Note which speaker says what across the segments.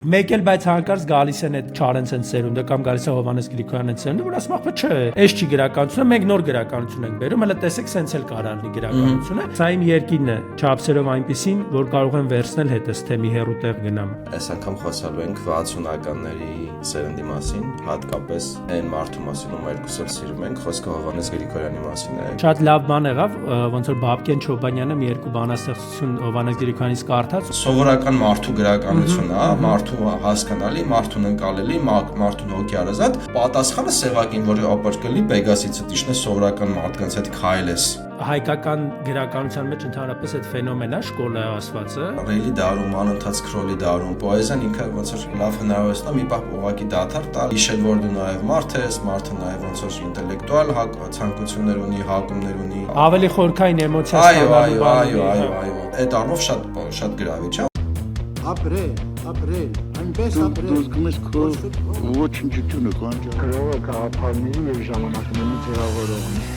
Speaker 1: Մեկ էլ բայց հանկարծ գալիս են այդ Չարենցեն սերունդը կամ գալիս է Հովհաննես Գրիգորյանն սերունդը, որ ասում ախպե չէ, էս չի գրականությունը, մենք նոր գրականություն ենք բերում, հələ տեսեք սենց էլ կարող լինի գրականությունը։ Սա իմ երկինն է, չափսերով այնպեսին, որ կարող եմ վերցնել հետս թե մի հեռու տեղ գնամ։
Speaker 2: Այս անգամ խոսալու ենք 60-ականների սերնդի մասին, հատկապես այն մարդու մասին, ում երկուս էլ սիրում ենք, խոսքը Հովհաննես Գրիգորյանի մասին է։
Speaker 1: Շատ լավ բան եղավ, ոնց որ Բաբկեն Չոբանյանը մի երկու բանաստեղծություն Հովհաննես Գրիգորյանից կարդաց։
Speaker 2: Սովորական մարդու գրականություն է, մարդու հասկանալի, մարդուն ընկալելի, մարդուն հոգեարազատ, պատասխանը սևակին, որի ապրկելի Պեգասիցը տիշն է սովորական մարդկանց հետ քայլես։
Speaker 1: Հայկական գրականության մեջ ընդհանրապես այդ ֆենոմենա շկոլա ասվածը
Speaker 2: ռեյլի դարում, անընդհատ սկրոլի դարում, պոեզիան ինքը ոնց որ լավ հնարավորություն է մի պահ ուղղակի դադար տալ, հիշել որ դու նաև մարդ ես, մարդը նաև ոնց որ ինտելեկտուալ ցանկություններ ունի, հակումներ ունի,
Speaker 1: ավելի խորքային էմոցիա
Speaker 2: այո, այդ առումով շատ գրավիչ է։
Speaker 3: Ապրել, այնպես ապրել։
Speaker 4: Դու գնես քո ոչնչությունը կանջա։
Speaker 3: Գրողը գաղափարների եւ ժամանակների ձևավորողն է։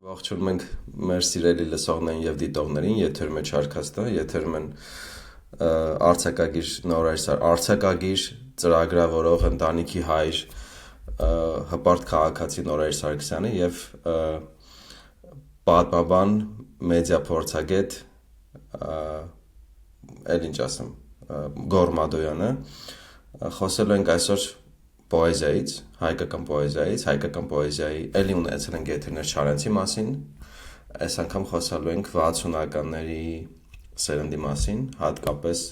Speaker 2: Ողջունում ենք մեր սիրելի լսողներին եւ դիտողներին, եթերում է Չարքաստը, եթերում են արձակագիր արձակագիր ծրագրավորող ընտանիքի հայր հպարտ քաղաքացի Նորայր Սարգսյանը եւ պատմաբան մեդիա փորձագետ ինչ ասեմ Գոռ Մադոյանը խոսելու ենք այսօր պոեզիայից, հայկական պոեզիայի էլի ունեցել ենք եթերներ Չարենցի մասին, այս անգամ խոսելու ենք 60-ականների սերնդի մասին, հատկապես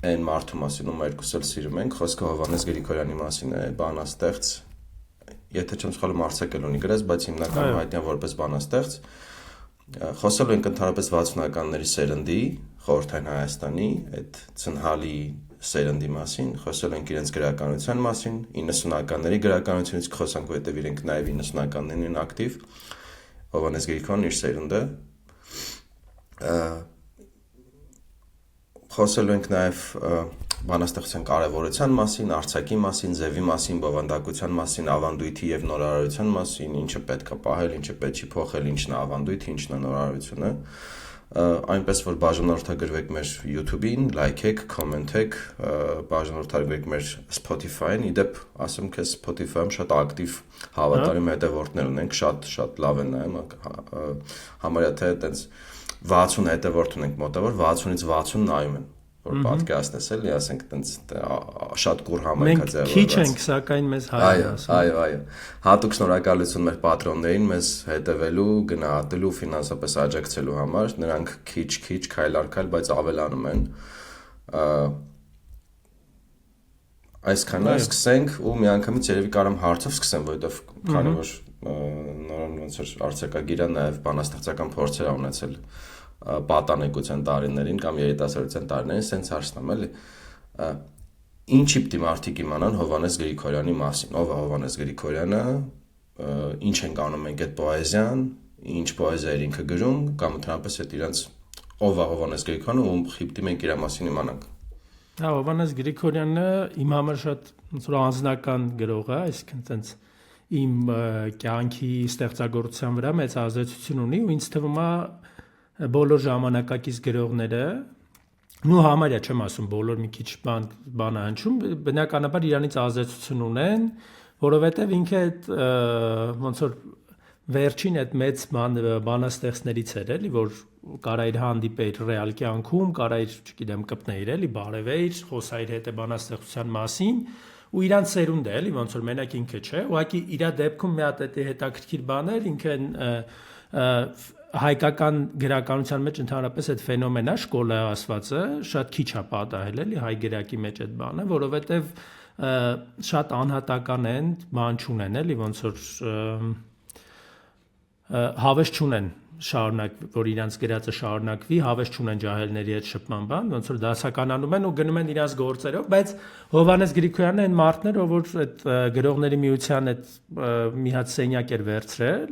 Speaker 2: այն մարդու մասին, ում երկուս էլ սիրում ենք, խոսքը Հովհաննես Գրիգորյանի մասին է, բանաստեղծ, եթե չեմ սխալվում արձակել ունի գրած, բայց հիմնականում հայտնի որպես բանաստեղծ, խոսելու ենք ընդհանրապես 60-ականների սերնդի, խորհրդային Հայաստանի, այդ ցնհալի սերնդի մասին, խոսել ենք իրենց գրականության մասին, 90-ականների գրականությունից խոսանք, որտեղ իրենք նաև 90-ականներն են ակտիվ, Հովհաննես Գրիգորյանն իր սերունդը, խոսելու ենք նաև բանաստեղծության կարևորության մասին, արձակի մասին, ձևի մասին, բովանդակության մասին, ավանդույթի եւ նորարարության մասին, ինչը պետք է պահել, ինչը պետք չի փոխել, ինչն է ավանդույթը, ինչն է նորարարությունը, այնպես որ բաժանորդագրվեք մեր YouTube-ին, լայքեք, կոմենտեք, բաժանորդագրվեք մեր Spotify-ին, իդեպ ասեմ քեզ Spotify-ում շատ ակտիվ հավատարիմ հետևորդներ ունենք, շատ լավ են նայում, համարյա թե այտենց 60 հետևորդ ունենք մոտավոր, 60-ից 60 նայում են, որ podcast ես էլի, ասենք այտենց շատ կուր համայնք է ձևավորված։
Speaker 1: Մենք քիչ ենք, սակայն մեզ հայր ասում։
Speaker 2: Այո։ Հատուկ շնորհակալություն մեր պատրոններին մեզ հետևելու, գնահատելու, ֆինանսապես աջակցելու համար, նրանք քիչ քայլ առ քայլ, բայց ավելանում են։ Այսքանը սկսենք ու միանգամից երևի կարամ հարցով սկսեմ, որովհետև քանի որ նորան ոնց որ արձակագիր է, նաև բանաստեղծական փորձեր ունեցել պատանեկության տարիներին կամ երիտասարդության տարիներին, սենց հարցնեմ էլի։ Ինչի պիտի մարդիկ իմանան Հովհաննես Գրիգորյանի մասին, ով է Հովհաննես Գրիգորյանը, ինչ ենք անում մենք այդ պոեզիան, ինչ պոեզիա էր ինքը գրում, կամ ընդհանրապես այդ իրենց ով է Հովհաննես Գրիգորյանը, ում խիպտի մենք իր մասին իմանանք։
Speaker 1: Հա, Հովհաննես Գրիգորյանը իմ համար շատ ոնց որ անձնական գրող է, այսինքն տենց իմ կյանքի ստեղծագործության վրա մեծ ազդեցություն ունի ու ինձ թվում է բոլոր ժամանակակից գրողները ու համարյա չեմ ասում բոլոր մի քիչ բան հնչում բնականաբար իրանից ազդեցություն ունեն, որովհետև ինքը այդ ոնց որ վերջին այդ մեծ բանաստեղծներից էր էլի, որ կարա իր հանդիպեր ռեալ կյանքում, կարա իր, չգիտեմ, կպներ էլի, բարևեր, խոսայր հետ բանաստեղծության մասին ու իրանց սերունդը էլի, ոնց որ մենակ ինքը չէ, ուղղակի իր դեպքում մի հատ այդ հետաքրքիր բան էր, ինքը հայկական գրականության մեջ ընդհանրապես այդ ֆենոմենա շկոլա ասվածը շատ քիչ է պատահել էլի հայ գրակի մեջ այդ բանը, որովհետև շատ անհատական են, բան չունեն էլի, ոնց որ հավես չունեն շարունակ, որ իրանց գրածը շարունակվի, հավես չունեն ջահելների հետ շփման բան, ոնց որ դասականանում են ու գնում են իրանց գործերով, բայց Հովհաննես Գրիգորյանն այն մարդն էր, որ այդ գրողների միության այդ մի հատ սենյակ էր վերցրել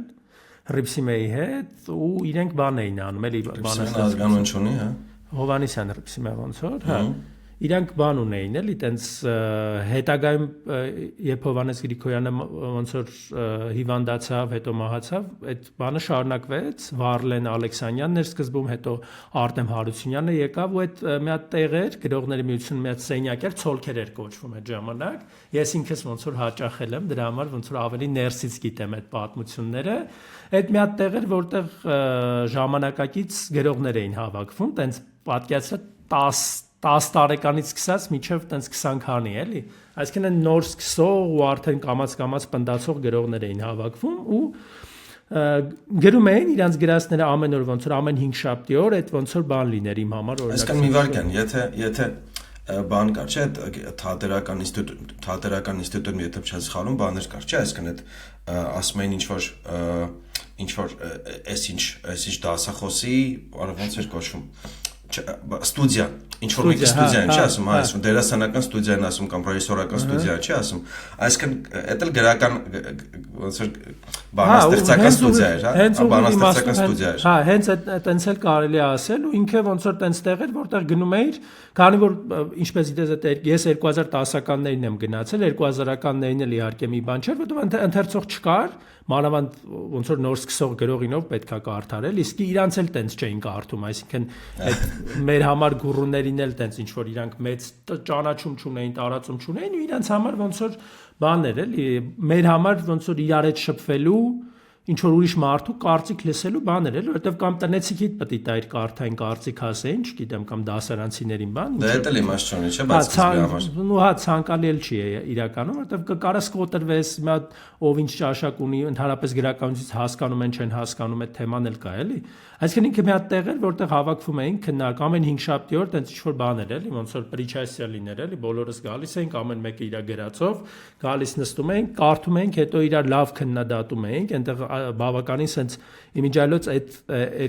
Speaker 1: Հռիփսիմեի հետ ու իրենք բան էին անում, էլի բանաստեղծություն
Speaker 2: ազգանուն չունի, հա։
Speaker 1: Հովհաննիսյան Հռիփսիմե ոնց որ, հա։ իրանք բան ունեին, էլի, տենց հետագայում երբ Հովհաննես Գրիգորյանը ոնց որ հիվանդացավ, հետո մահացավ, այդ բանը շարունակվեց, Վարլեն Ալեքսանյանն էր սկզբում, հետո Արտեմ Հարությունյանը եկավ ու այդ մի հատ տեղեր, գրողների միություն մի հատ սենյակ էր, ցոլքեր էր կոչվում այդ ժամանակ։ Ես ինքս ոնց որ հաճախել եմ, դրա համար ոնց որ ավելի ներսից գիտեմ այդ պատմությունները։ Այդ մի հատ տեղեր, որտեղ ժամանակակից գրողներ էին հավաքվում, տենց պատկերացրած 10 տարեկանից սկսած մինչև տենց 20 քանի, էլի։ Այսինքն նոր սկսող ու արդեն կամաց պնդացող գրողներ էին հավաքվում ու գրում էին իրանց գրածները ամեն օր ոնց որ ամեն 5 շաբթի օր այդ ոնց որ բան լիներ իմ համար օրինակ։
Speaker 2: Այսինքն մի վարքան, եթե բան կար, չէ, թատերական ինստիտուտում եթե չես սխալվում, բաներ կար, չէ, այսինքն այդ ասում էին ինչ որ այս ինչ դասախոսի, ոնց էր կոչվում ստուդիա, ինչ որ մեկը ստուդիա չի ասում, այս դերասանական ստուդիան ասում կամ պրոդյուսերական ստուդիա չի ասում, այսինքն դա էլ գրական ոնց որ բանաստեղծական ստուդիա էր, հա, բանաստեղծական ստուդիա էր։
Speaker 1: Հա, հենց այտենց էլ կարելի է ասել ու ինքը ոնց որ տենց տեղ էր, որտեղ գնում էիր, քանի որ ինչպես գիտես, ես 2010-ականներին եմ գնացել, 2000-ականներին էլ իհարկե մի բան չէր, որտեղ ընթերցող չկար, մանավանդ ոնց որ նոր սկսող գրողինով պետքա կարդարել, իսկ իրանց էլ տենց չէին կարդում, այսինքն այդ մեր համար գուրուներին էլ տենց ինչ որ իրանք մեծ ճանաչում չունեին, տարածում չունեին ու իրանց համար ոնց որ բաներ էլի, մեր համար ոնց որ իրար հետ շփվելու ինչ որ ուրիշ մարդու կարծիք լսելու բաներ էլ, որովհետև կամ տնեցիքիդ պետք է այդ կարդային կարծիք ասեին, չգիտեմ, կամ դասարանցիներին բան։
Speaker 2: Դա էլ իմաստ չունի, չէ՞, բայց սկզբի համար։
Speaker 1: Ну, հա, ցանկալի էլ չի իրականում, որովհետև կկարաս կոտրվես, մի հատ ով ինչ ճաշակ ունի, ընդհանրապես գրականությունից հասկանում են, չեն հասկանում, այդ թեման էլ կա, էլի։ Այսինքն ինքը մի հատ տեղ էր, որտեղ հավաքվում էին քննարկում ամեն 5 շաբթի օր, տենց ինչ-որ բաներ էլի, ոնց որ պրիչասիա լիներ, էլի, բոլորս գալիս էինք, ամեն մեկը իր գրածով, գալիս նստում էինք, կարդում էինք, հետո իրար լավ քննադատում էինք, այնտեղ բավականին sense իմիջիայլոց այդ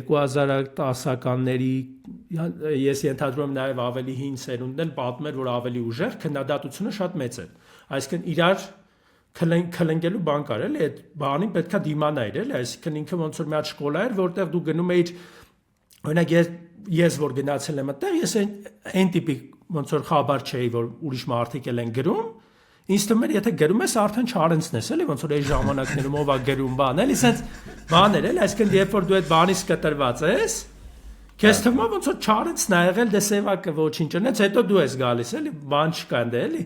Speaker 1: 2010-ականների ես ենթադրում եմ նաև ավելի հին սերունդն էլ պատմեր, որ ավելի ուժեղ քննադատությունը շատ մեծ է։ Այսինքն իրար քլնգելու բան կար էլի, այդ բանին պետքա դիմանայր էլի, այսինքն ինքը ոնց որ մի հատ շկոլա էր, որտեղ դու գնում էիր, օրինակ ես որ գնացել եմ այդտեղ, ես այն տիպի ոնց որ խաբար չէի, որ ուրիշ մարդիկ էլ են գրում, ինձ թվում էր եթե գրում ես արդեն չարենցնես էլի, ոնց որ այս ժամանակներում ով է գրում բան, էլի sense բաներ էլի, այսինքն երբ որ դու այդ բանից կտրված ես, քեզ թվում է ոնց որ չարենցն ա եղել դե սևակը ոչինչ ունեց, հետո դու ես գալիս էլի, բան չկա դե էլի,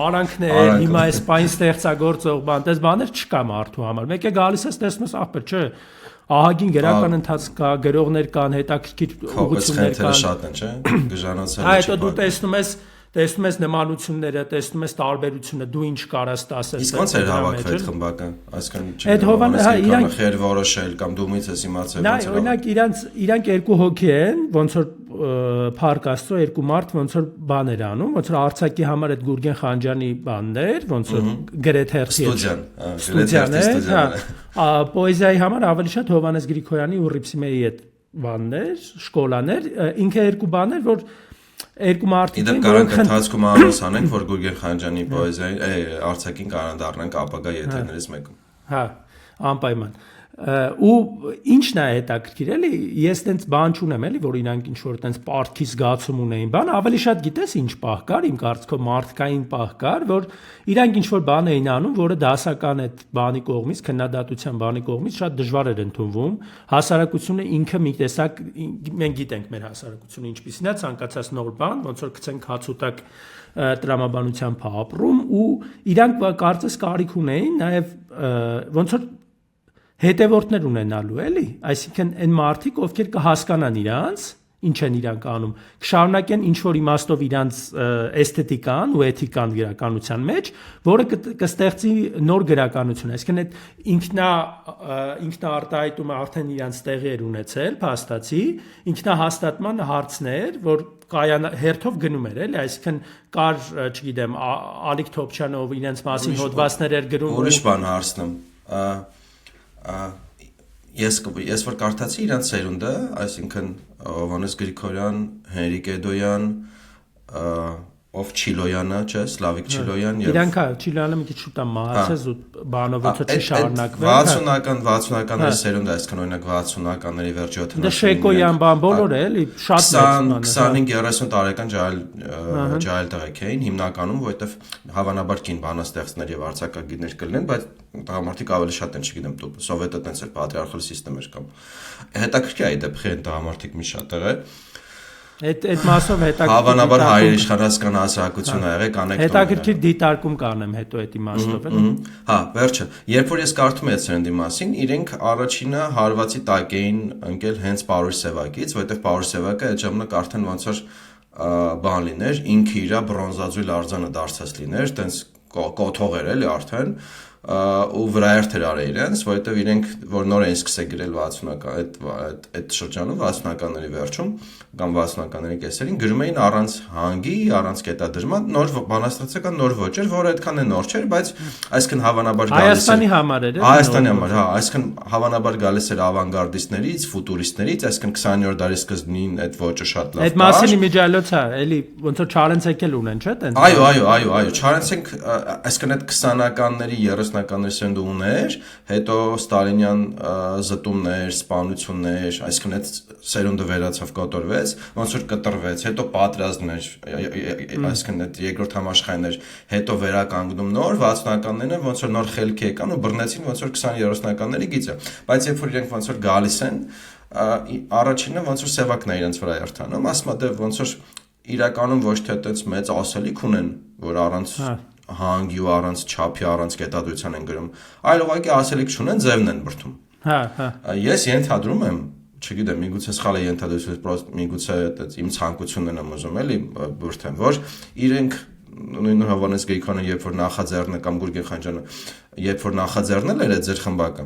Speaker 1: արանքներ, հիմա այս պայն ստեղծագործող բան, դες բաներ չկա մարդու համար, մեկ է գալիս ես տեսնում ես ախպեր, չէ, ահագին գրական ընթացք կա, գրողներ կան, հետաքրքիր ուղղություններ կան,
Speaker 2: շատ են, չէ, գժանացել
Speaker 1: է, հետո դու տեսնում ես նմանությունները, տեսնում ես տարբերությունը, դու ինչ կարաս ասել։
Speaker 2: Իսկ ոնց էր հավաքվել այդ խմբակը, այսինքն իրանք խեր որոշել կամ դու միից ես իմացել
Speaker 1: ոնց է։ Օրինակ իրանք երկու հոգի են, ոնց որ Փառք Աստծո երկու մարդ ոնց որ բաներ անում, ոնց որ Արցակի համար այդ Գուրգեն Խանջյանի բաններ, ոնց որ գրեթերթի ստուդիան, հա, պոեզիայի համար ավելի շատ Հովհաննես Գրիգորյանի ու Ռիփսիմեի այդ բաններ, շկոլաներ, ինքը երկու բաներ, որ երկու մարդիկ
Speaker 2: են, որոնք ընթացքում անոնց անենք, որ Գուրգեն Խանջյանի պոեզիայի Արցակին կարող դառնանք ապագա եթերներից մեկում։
Speaker 1: Հա, անպայման։ Ու ինչն է հետաքրքիր էլի, ես տենց բան չունեմ էլի, որ իրանք ինչ որ տենց պարտքի զգացում ունեին, բան ավելի շատ գիտես ինչ պահ կար, իմ կարծիքով մարդկային պահ կար, որ իրանք ինչ որ բան էին անում, որը դասական այդ բանի կողմից, քննադատության բանի կողմից շատ դժվար էր ընդունվում, հասարակությունը ինքը մի տեսակ մենք գիտենք մեր հասարակությունը ինչպիսին է, ցանկացած նոր բան, ոնց որ գցենք հացուտակ տրամաբանությամբ ապրում ու իրանք կարծես կարիք ունեին նաև ոնց որ հետևորդներ ունենալու էլի, այսինքն այն մարդիկ, ովքեր կհասկանան իրանց, ինչ են իրանք անում, կշարունակեն ինչ որ իմաստով իրանց էսթետիկան ու էթիկան գրականության մեջ, որը կստեղծի նոր գրականություն, այսինքն այդ ինքնաարտահայտումը արդեն իրանց տեղի էր ունեցել, փաստացի, ինքնահաստատման հարցներ, որ հերթով գնում էր, էլի, այսինքն կար, չգիտեմ, Ալիկ Թոփչյանը, ով իրենց մասին հոդվածներ էր գրում,
Speaker 2: ուրիշ բան հարցնում ես որ կարդացի իրանց սերունդը, այսինքն Հովհաննես Գրիգորյան, Հենրիկ Էդոյան, ով Չիլոյանը, չէ, Սլավիկ Չիլոյան եւ
Speaker 1: Իրանք Չիլոյանը մի քիչ շուտ է մահացել ու բանով ոնց չի շարունակվել
Speaker 2: 60-ականների սերունդը, այսինքն օրինակ 60-ականների վերջ 70-ականների
Speaker 1: Դե Շեկոյան բան բոլորը էլի շատ մեծ
Speaker 2: 25-30 տարեկան ջահել տղեկ էին հիմնականում, որովհետեւ հավանաբար կին բանաստեղծներ եւ արձակագիրներ կլինեն, բայց տղամարդիկ ավելի շատ են, չգիտեմ, սովետը տենց էր պատրիարխալ սիստեմ էր կամ հետաքրքիր է այդ դեպքի են տղամարդիկ մի շատ է
Speaker 1: Այդ մասով հետաքրքիր
Speaker 2: Հավանաբար հայեր իշխանական հասարակությունը եղեք անեկդոտ
Speaker 1: Հետաքրքիր դիտարկում կանեմ հետո այդ իմաստով էլ
Speaker 2: Հա, վերջը երբ որ ես կարդում եմ սերնդի մասին իրենք առաջինը հարվածի տակ էին ընկել հենց Պարուր Սևակից որովհետև Պարուր Սևակը այդ ժամանակ արդեն ոնց որ բան լիներ ինքը իր բրոնզաձույլ արձանը դարձած լիներ տենց կոթող էր էլի արդեն ու վրա էր արել իրենց, որովհետև իրենք որ նոր էին սկսել գրել 60-ական այդ շրջանում 60-ականների վերջում կամ 60-ականների կեսերին գրում էին առանց հանգի, առանց կետադրման, նոր բանաստեղծական նոր ոճեր, որը այդքան է նոր չէր, բայց այսքան հավանաբար
Speaker 1: գալիս էր Հայաստանի համար էր,
Speaker 2: Հայաստանի համար, հա, այսքան հավանաբար գալիս էր ավանգարդիստներից, ֆուտուրիստներից, այսքան 20-րդ դարի սկզբին այդ ոճը շատ լավ։
Speaker 1: Այդ մասին իմիջիալոց է, էլի ոնց որ Չարենցեկ էլ ունեն, չէ՞, տենց։
Speaker 2: Այո, Չարենցեկ այսքան այդ 20-ականների 30-ականների սերունդը ուներ, հետո Ստալինյան զտումներ, սպանություններ, այսքան այդ սերունդը վերացավ կոտորվեց, ոնց որ կտրվեց, հետո պատերազմներ, այսքան այդ երկրորդ համաշխարհային էր, հետո վերականգնում նոր 60-ականներն ոնց որ նոր խելքի եկան ու բռնեցին ոնց որ 20-30-ականների գիծը, բայց երբ որ իրենք ոնց որ գալիս են, առաջինը ոնց որ Սևակն է իրենց վրա երթանում, ասում է դե ոնց որ իրականում ոչ թե այդպես մեծ ասելիք ունեն, որ առանց հանգի ու առանց չափի, առանց կետադրության են գրում, այլ ուղղակի ասելիք չունեն, ձևն են բրդում։ Ես ենթադրում եմ, չգիտեմ, միգուցե սխալ է ենթադրություն, պրոստը միգուցե իմ ցանկությունն եմ ուզում էլի բրդեմ, որ իրենք նույն Հովհաննես Գրիգորյանը, երբ որ նախաձեռնը կամ Գուրգեն Խանջյանը, երբ որ նախաձեռնել էր այդ ձեր խմբակը,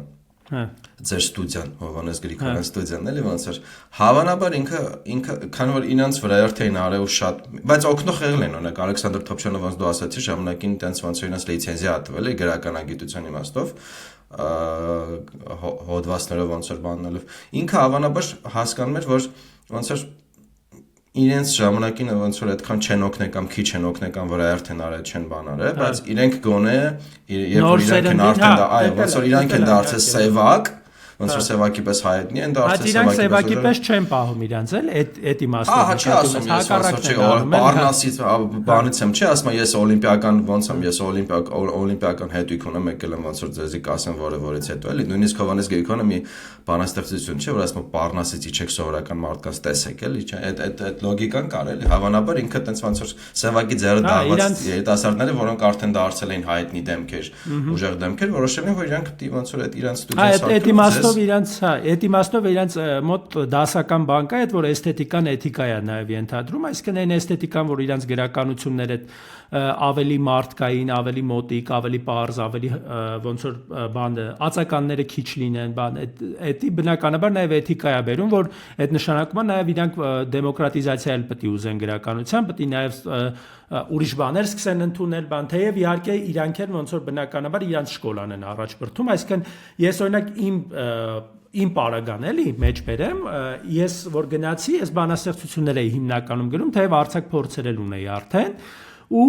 Speaker 2: ձեր ստուդիան, Հովհաննես Գրիգորյան ստուդիան, էլի ոնց էր, հավանաբար ինքը քանի որ իրancs վրա երթ էին արել ու շատ, բայց օգնող եղել են, օրինակ Ալեքսանդր Թոփչյանը ոնց դու ասացիր, ժամանակին տենց ոնց որ իրancs լիցենզիա տվել է գրականագիտության իմաստով, հոդվածներով ոնց որ բանալով, ինքը հավանաբար հասկանում էր, որ ոնց որ իրենց ժամանակին ոնց որ այդքան չեն օգնել կամ քիչ են օգնել կամ վրա երթ են արել, չեն բան արել, բայց իրենք գոնե երբ որ իրենք են արդեն այո, ոնց որ իրենք են դարձել սևակ ոնց որ Սևակի պես հայտնի են դարձել
Speaker 1: Սևակի պես չեն պահում իրանց էլ այդ իմաստով
Speaker 2: Ահա չի ասում ես Պարնասից բանից եմ չի ասում ես օլիմպիական ոնց եմ ես օլիմպիական հետույք ունեմ եկել եմ ոնց որ ձեզի կասեմ որից հետո էլի նույնիսկ Հովհաննես Գրիգորյանը մի բանաստեղծություն չէ որ ասում Պարնասից իջեք սովորական մարդկանց տեսեք էլի չէ այդ լոգիկան կար էլի հավանաբար ինքը տենց ոնց որ Սևակի ձեռը դահված երիտասարդները որոնք արդեն դարձել էին հայտնի դեմքեր ուժեղ դեմքեր որոշել են որ իրանք ոնց որ այդ իրանց ստուդիան
Speaker 1: Այդ իմաստով իրանց մոտ դասական բան կա, այդ որ էսթետիկան էթիկա է նաև ենթադրում, այսինքն այն էսթետիկան, որ իրանց գրականությունները ավելի մարդկային, ավելի մոտիկ, ավելի պարզ, ավելի ոնց որ բանը, ածականները քիչ լինեն, բան, էդի բնականաբար նաև էթիկա է բերում, որ այդ նշանակումը նաև իրանք դեմոկրատիզացիա էլ պետք է ուզեն գրականության, պետք է նաև ուրիշ բաներ սկսեն ընդունել, բան, թեև իհարկե իրանք էլ ոնց որ բնականաբար իրանց շկոլան են առաջ բրդում, այսինքն ես օրինակ իմ պարագան էլի մեջ բերեմ, ես որ գնացի, ես բանաստեղծություններ էի հիմնականում գրում, թեև արձակ փորձեր էլ ունեի արդեն, ու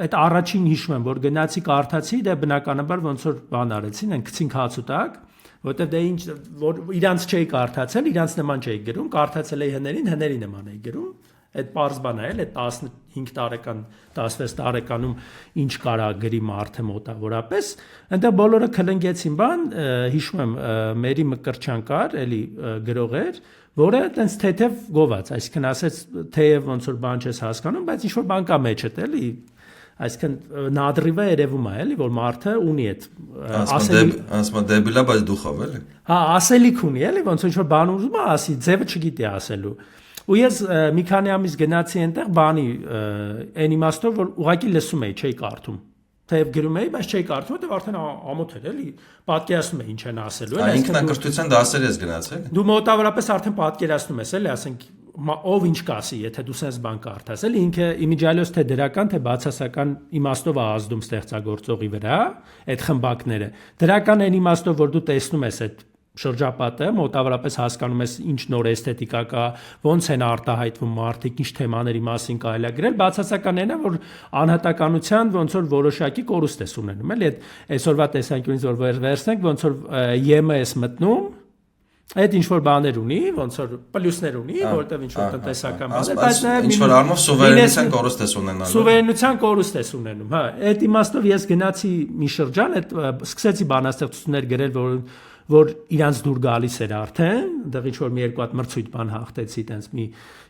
Speaker 1: այդ առաջին հիշում եմ, որ գնացի կարդացի, դե բնականաբար ոնց որ բան արեցին, են գցին հաց ու տակ, որտեղ դե ինչ որ իրանց չէի կարդացել, իրանց նման չէի գրում, կարդացել էի հների նման էի գրում, այդ պարզ բան է, այդ 15 տարեկան, 16 տարեկանում ինչ կարա գրի մարդը մոտավորապես, այնտեղ բոլորը քլնգեցին բան, հիշում եմ, Մերի Մկրտչյան կար, էլի գրող էր, որը տենց թեթև գոված, այսինքն ասեց, թեև ոնց որ բան չես հասկանում, բայց ինչ որ բան կա մեջդ, էլի, այսինքն նադրիվը երևում է, էլի, որ մարդը ունի այդ
Speaker 2: ասում դեբիլա, բայց դուխով, էլի։
Speaker 1: Հա, ասելիք ունի, էլի, ոնց ինչ որ բան ուզում է ասի, ձևը չգիտի ասելու։ Ու ես մի քանի ամիս գնացի այնտեղ բանի այն իմաստով որ ուղղակի լսում էի, չէի կարդում։ Թեև գրում էի, բայց չէի կարդում, որտեղ արդեն ամոթ էր, էլի, պատկերացնում էի ինչ են ասելու,
Speaker 2: էլի։ Ինքնակրթության դասեր ես գնացել։
Speaker 1: Դու մոտավորապես արդեն պատկերացնում ես, էլի, ասենք ով ինչ կասի, եթե դու sense բան կարդաս, էլի ինքը իմիջիալոց թե դրական, թե բացասական իմաստով է ազդում ստեղծագործողի վրա, այդ խմբակները։ Դրական այն իմաստով, որ դու տեսնում ես այդ շրջապատը, մոտավորապես հասկանում ես ինչ նոր էսթետիկա կա, ոնց են արտահայտվում մարդիկ, ինչ թեմաների մասին կարելի է գրել, բացասականն է, որ անհատականության ոնց որ որոշակի կորուստ ես ունենում, էլի այդ այսօրվա տեսանկյունից որ վերցնենք, ոնց որ ԵՄ ես մտնում, այդ ինչ որ բաներ ունի, ոնց որ պլյուսներ ունի, որտեվ ինչ որ տնտեսական բաներ, բայց նաև
Speaker 2: ինչ որ առումով սուվերենության կորուստ ես ունենալու։
Speaker 1: Սուվերենության կորուստ ես ունենում, հա, այդ իմաստով ես գնացի մի շրջան, այդ սկսեցի բանաստեղծություններ գրել, որ իրանց դուր գալիս էր արդեն, այնտեղ ինչ որ մի երկու հատ մրցույթ բան հաղթեցի, տենց մի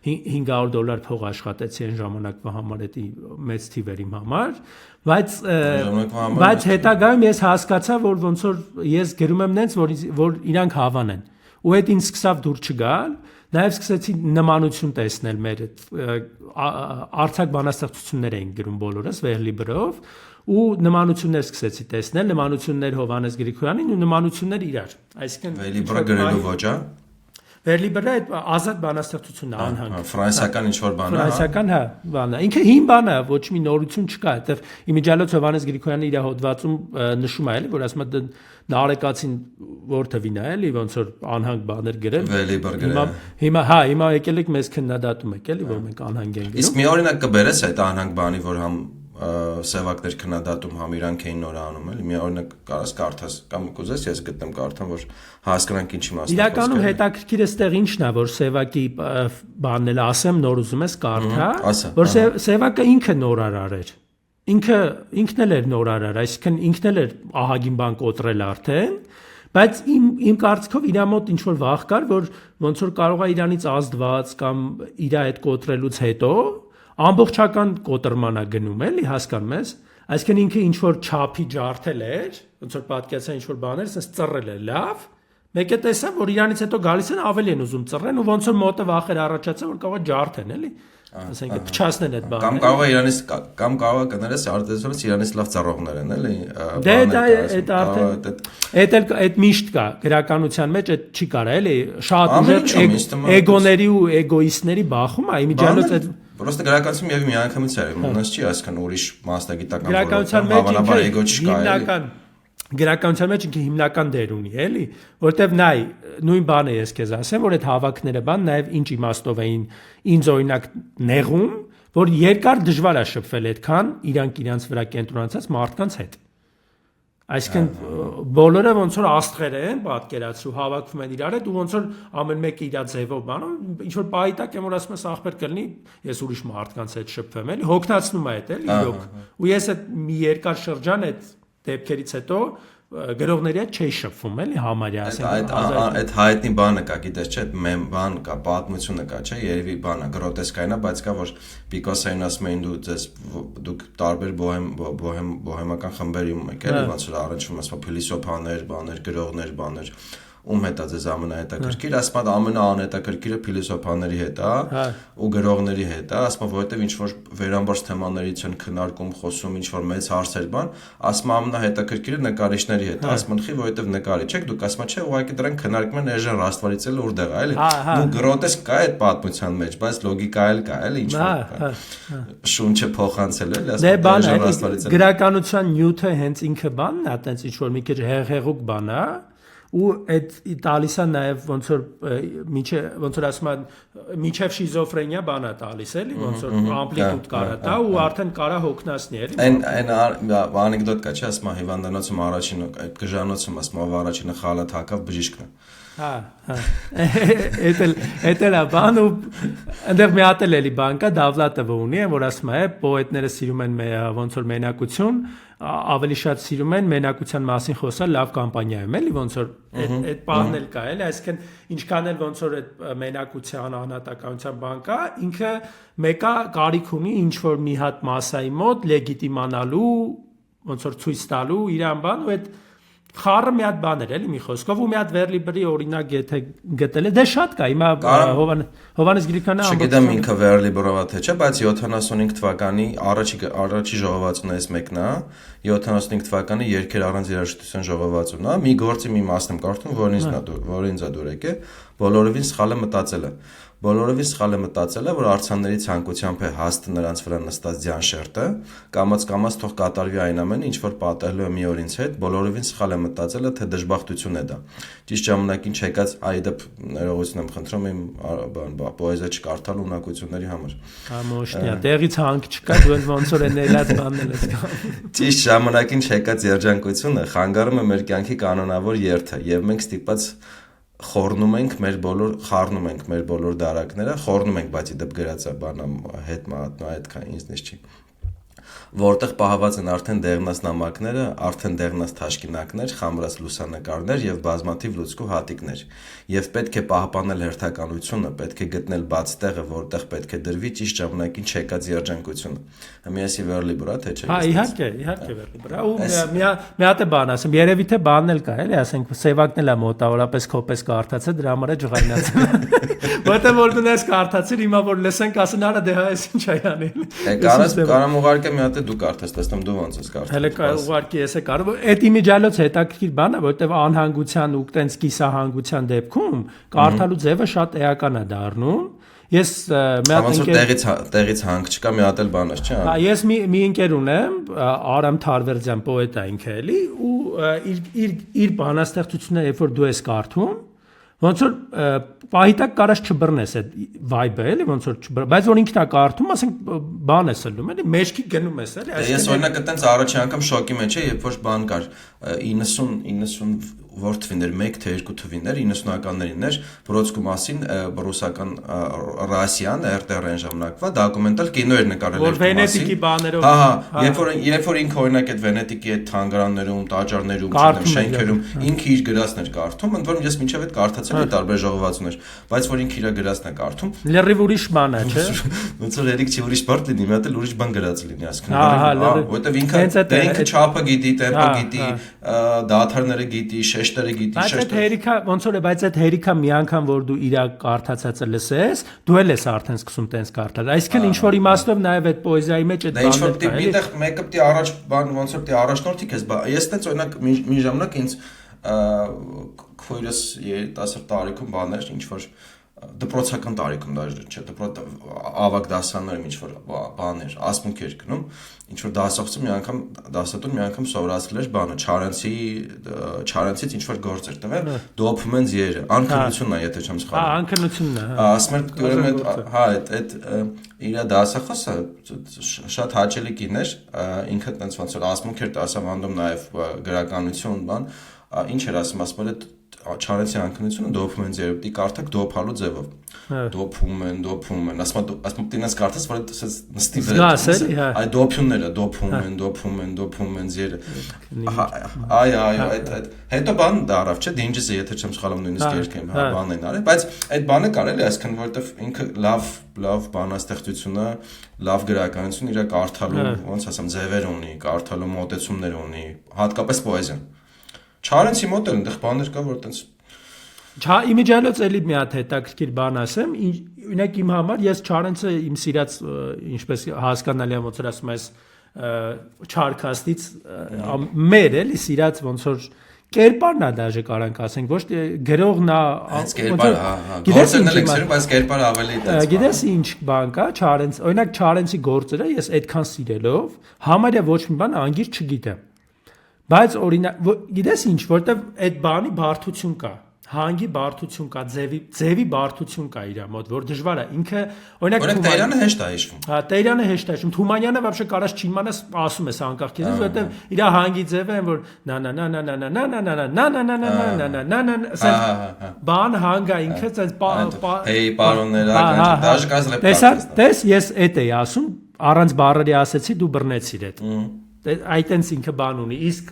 Speaker 1: $500 փող աշխատեցի այն ժամանակվա համար, դա մեծ թիվ էր իմ համար, բայց հետագայում ես հասկացա, որ ոնց որ ես գրում եմ նենց, որ իրանք հավանեն, ու այդ ինձ սկսավ դուր չգալ, նաև սկսեցի նմանություն տեսնել մեր արձակ բանաստեղծություններ էին գրում բոլորս Վերլիբրով, ու նմանություններ սկսեցի տեսնել, նմանություններ Հովհաննես Գրիգորյանին ու նմանություններ իրար, այսինքն
Speaker 2: Վերլիբրը գրելու ոճա
Speaker 1: Վերլիբրը այդ ազատ բանաստեղծությունն է անհանգ։
Speaker 2: Ֆրանսիական ինչ որ բան է։
Speaker 1: Ֆրանսիական, հա, բան է։ Ինքը հին բան է, ոչ մի նորություն չկա, այդտեղ իմիջիալոց Հովհաննես Գրիգորյանը իր հոդվածում նշում է, էլի, որ ասում է նարեկացին որ թվին է, էլի, ոնց որ անհանգ բաներ գրել։
Speaker 2: Վերլիբր գրել։
Speaker 1: Հիմա եկել եք մեզ քննադատում եք, էլի, որ մենք անհանգ ենք գրում։
Speaker 2: Իսկ մի օրինակ կբերես այդ անհանգ բանի, որ համ սևակներ քննադատում համ իրանք էին նոր անում, էլի, մի օրինակ կարաս կարդաս կամ կուզես ես գտնեմ կարդամ, որ հասկանանք ինչի մասն է։
Speaker 1: Իրականում հետաքրքիր էստեղ ինչն է, որ Սևակի բանն էլ ասեմ, նոր ուզում ես կարդա, որ Սևակը ինքը նորարար էր։ Ինքն էլ էր նորարար, այսինքն ինքն էլ էր ահագին բան կոտրել արդեն, բայց իմ կարծիքով իր մոտ ինչ որ վախ կար, որ ոնց որ կարող է իրանից ազդված կամ իր այդ կոտրելուց հետո ամբողջական կոտրմանա գնում էլի, հասկանում ես, այսինքն ինքը ինչ որ չափի ջարդել էր, ոնց որ պատկերացա ինչ որ բաներ, ասես ծռել էր, լավ, մեկը տեսա, որ իրանից հետո գալիս են ավելի են ուզում ծռեն ու ոնց որ մոտը վախեր առաջացա, որ կարող է ջարդեն, էլի, ասենք փչացնեն այդ բանը։
Speaker 2: Կամ կարող է իրանից կամ կարող է կներես արտադրությունից իրանից լավ ծառողներ են, էլի։
Speaker 1: Դե այդ արդեն այդ միշտ կա գրականության մեջ, այդ չի կարա, էլի, շատ ուժեղ էգոների ու էգոիստների բախում է, իմիջիալոց այդ
Speaker 2: Պրոստը գրականություն եւ միանգամից է, ոնց չի այսքան ուրիշ մասնագիտական
Speaker 1: գրականության մեջ էգո չկա, հիմնական գրականության մեջ ինքը հիմնական դեր ունի, էլի, որտեվ նայ նույն բանը ես քեզ ասեմ, որ այդ հավաքները բան նաեւ ինչ իմաստով էին ինձ օրինակ նեղում, որ երկար դժվար է շփվել այդքան իրանց վրա կենտրոնացած մարդկանց հետ։ Այսինքն բոլորը ոնց որ աստղեր են պատկերացրու, հավաքվում են իրար հետ ու ոնց որ ամեն մեկը իր ձևով բանում, ինչ որ պահիտակ եմ որ ասում ես ախպեր կլինի, ես ուրիշ մարդկանց հետ շփվեմ, էլի, հոգնածնում է այդ, էլի, իրոք։ Ու ես այդ մի երկար շրջան այդ դեպքերից հետո գրողների հետ չէի շփվում, էլի, համարյա, ասենք
Speaker 2: այդ հայտնի բանը կա, գիտես չէ, մեմ բան կա, պատմությունը կա, չէ, երևի բանը գրոտեսկային է, բայց կա որ Պիկասոին ասում էին դուք տարբեր բոհեմական խմբերում եք, էլի, ոնց որ առնչվում ասում փիլիսոփաներ, բաներ, գրողներ, բաներ ում հետ է ձեզ ամենահետաքրքիր, ասում ամենաանհետաքրքիրը փիլիսոփաների հետ է ու գրողների հետ է, ասում որովհետև ինչ որ վերամբարձ թեմաներից են քննարկում, խոսում ինչ որ մեծ հարցեր բան, ասում ամենահետաքրքիրը նկարիչների հետ է, ասում խի որովհետև նկարիչ եք, դուք ասում չէ, ուղղակի դրանք քննարկում են Էժեն Ռաստվարիցել որտեղ է, էլի, ու գրոտեսկ կա այդ պատմության մեջ, բայց լոգիկա էլ կա, էլի, ինչ որ շունչը փոխանցել է, էլի,
Speaker 1: ասում Էժեն Ռաստվարիցել գրականության նյութը հենց ինքը բանն է, այտենց ինչ որ մի քիչ հեղուկ բան է ու այդ տալիս է նաև ոնց որ ոնց որ ասում են միջև շիզոֆրենիա բան է տալիս էլի ոնց որ ամպլիտուդ կարա տա ու արդեն կարա հոգնածնի էլի
Speaker 2: այն անեկդոտ կա չէ ասում հիվանդանոցում առաջին այդ գժանոցում ասում ով առաջինը խալաթ հակավ բժիշկն է
Speaker 1: Էտել է բան ու այնտեղ մի հատ էլի բան կա Դավլատովը ունի որ ասում է պոետները սիրում են ոնց որ մենակություն ավելի շատ սիրում են մենակության մասին խոսալ լավ կամպանիայում էլի ոնց որ այդ բանն էլ կա էլի այսինքն ինչքան էլ ոնց որ այդ մենակության անհատականության բան կա ինքը մեկը կարիք ունի ինչ որ մի հատ մասայի մոտ լեգիտիմանալու ոնց որ ցույց տալու իրան բան ու այդ խառը մի հատ բան էր էլի մի խոսքով ու մի հատ Վերլիբրի օրինակ եթե գտել է դե շատ կա հիմա Հովհաննես Գրիգորյանը
Speaker 2: չգիտեմ ինքը Վերլիբրովա թե չէ բայց 75 թվականի առաջի ժողովածուն էս մեկն է 75 թվականի երկեր առանց երաժշտության ժողովածուն է մի գործի մի մասն եմ կարդում որին ինձ է դուր եկել բոլորովին սխալ է մտածելը։ Բոլորովին սխալ է մտածելը, որ արձանների ցանկությամբ է հաստ նրանց վրա նստած ձյան շերտը, կամաց թող կատարվի այն ամենը, ինչ որ պատահելու է մի օր ինձ հետ, բոլորովին սխալ է մտածելը, թե դժբախտություն է դա։ Ճիշտ ժամանակին չեկած այդը ներողություն եմ խնդրում իմ պոեզիա չկարդալ ունակությունների համար։
Speaker 1: Ամոշնիա, տեղից հանք չկա, դու ոնց որ ներած բաննել ես կամ։
Speaker 2: Ճիշտ ժամանակին չեկած երջանկությունը խանգարում է մեր կյանքի կանոնավոր երթը, եւ մենք ստիպված խառնում ենք մեր բոլոր դարակները, խառնում ենք, բայց իդեպ գրած է բանը հետ մատնա այդքան ինձնից չի, որտեղ պահված են արդեն դեղնած նամակները, արդեն դեղնած թաշկինակներ, խամրած լուսանկարներ եւ բազմաթիվ լուցկու հատիկներ, եւ պետք է պահպանել հերթականությունը, պետք է գտնել բաց տեղը, որտեղ պետք է դրվի ճիշտ ժամանակին չեկած երջանկությունը։ Միասի վերլիբրա թե չէ։
Speaker 1: Հա, իհարկե վերլիբրա։ Ու մի հատ է բան ասեմ, երևի թե բանն էլ կա, էլի, ասենք սևակն էլ է մոտավորապես քոպես կարդացել, դրա համար է ջղայնացել։ Որտեղ որ դու ես կարդացել, հիմա որ լսենք, ասեն արա դե հա էս ինչ է անել։
Speaker 2: Կարամ ուղարկեմ մի հատ դու կարդաս, տեսնեմ դու ոնց ես կարդում։
Speaker 1: Հələ ուղարկի ես է կարող։ Այդ իմիջիալոց հետաքրքիր բան է, որտեղ անհանգության ու տենց կիսահանգության դեպքում կարդալու ձևը շատ էական է դառնում։ Ես մի հատ
Speaker 2: տեղից հանք չկա, մի հատ էլ բան ես, չէ՞։
Speaker 1: Հա, ես մի ընկեր ունեմ, Արամ Թարվերդյան պոետ է ինքը էլի, ու իր բանաստեղծությունը երբ որ դու ես կարդում, ոնց որ պահիտակ կարաս չբռնես այդ vibe-ը, էլի, ոնց որ չբռ, բայց որ ինքն է կարդում, ասենք բան ես լում, էլի, մեջքի գնում ես, էլի,
Speaker 2: այսինքն ես օրինակ այտենց առաջի անգամ շոկի մեջ էի, երբ որ բան կար 90 որ թվիներ 1 թե 2 թվիներ 90-ականներին էր Բրոդսկու մասին ռուսական Ռասիան RTR-ն ժամանակվա դոկումենտալ կինո էր նկարել
Speaker 1: որ Վենետիկի բաներով
Speaker 2: հա երբ որ ինքը օրինակ այդ Վենետիկի այդ թանգարաններում, տաճարներում, շենքերում ինքը իր գրածն էր կարդում, ընդ որում ես մինչև այդ կարդացել եմ տարբեր ժողովածուներ, բայց որ ինքը իր գրածն է կարդում
Speaker 1: լրիվ ուրիշ բան է, չէ՞։
Speaker 2: Ոնց որ երեք չի ուրիշ բառ լինի, մի հատ էլ ուրիշ բան գրած լինի, ասում որտեվ ինքը չափը գիտի, տեմպը գիտի, դաթարները գիտի, շեշտերը գիտի,
Speaker 1: բայց այդ հերիքա ոնց որ է, բայց այդ հերիքա մի անգամ որ դու իր կարդացածը լսես, դու էլ ես արդեն սկսում տենց կարդալ։ Այսինքն ինչ որ իմաստով նաև այդ պոեզիայի մեջ այդ բանը
Speaker 2: կա, էլի։ Միտեղ մեկը պիտի առաջ բան ոնց որ պիտի առաջնորդի քեզ, ես տենց օրինակ մի ժամանակ ինձ քույրս 10 տարեկան բաներ ինչ որ դպրոցական տարիքում դաժե չէ, ավագ դասարաններում ինչ որ բաներ, ասմունք էր գնում, ինչ որ դասախոսը մի անգամ սովորացրել էր բանը, Չարենցից ինչ որ գործ էր տվել, դոփումեն ձիերը, անքնությունն է, եթե չեմ սխալվում։
Speaker 1: Հա, անքնությունն է, հա։
Speaker 2: Ասում էր դուրս հա, այդ իր դասախոսը շատ հաճելի կին էր, ինքը տենց ոնց որ ասմունք էր դասավանդում նաև գրականություն, բան, ինչ էր ասում էր Չարենցի անքնությունը դոփում են ձերը, պիտի կարդակ դոփալու ձևով։ Դոփում են, ասում դինես կարդաս, որ ասես նստի վրա։ Այ դոփյունները դոփում են ձերը։ Այ, այդ հետո բան դարավ, չէ՞, դինջը եթե չեմ սխալվում նույնիսկ երկեմ, հա, բանն են արել, բայց այդ բանը կարելի է այսքան որովհետև ինքը լավ բանաստեղծությունը, լավ գրականություն իր կարդալու, ոնց ասեմ, ձևեր ունի, կարդալու մոտեցումներ ունի, հատկապես պոեզիան։ Չարենցի մոտ էլ այնտեղ բաներ կա, որ տենց
Speaker 1: իմիջիալոց էլի մի հատ հետաքրքիր բան ասեմ, օրինակ իմ համար ես Չարենցը իմ սիրած, ինչպես հասկանալի է ոնց որ ասում ես չարքաստից մեր էլի սիրած ոնց որ կերպարն է դաժե կարանք ասենք, ոչ թե գրողն է,
Speaker 2: ոնց կերպար, գործերն էլ եք սիրում, բայց կերպարը ավելի տենց։
Speaker 1: Գիտես ինչ բան կա, Չարենց, օրինակ Չարենցի գործերը ես այդքան սիրելով համարյա ոչ մի բան անգիր չգիտեմ։ Բայց օրինակ, գիտես ինչ, որտեվ այդ բանի բարդություն կա, հանգի բարդություն կա, ձևի բարդություն կա իր մոտ, որ դժվար է։ Ինքը օրինակ
Speaker 2: Տերյանը հեշտ է հիշվում։
Speaker 1: Հա, Տերյանը հեշտ է հիշվում։ Թումանյանը вообще կարաս չիմանաս, ասում ես անկախ քեզից, որտեվ իր հանգի ձևը են, որ բան հանգա ինքը այդպես
Speaker 2: հեյ պարոնները, դաժե կազլեպ կարծես։
Speaker 1: Տես ես էդ էի ասում, առանց բառերի ասեցի, դու բռնեցիր այդ։ Այտենց ինքը բան ունի, իսկ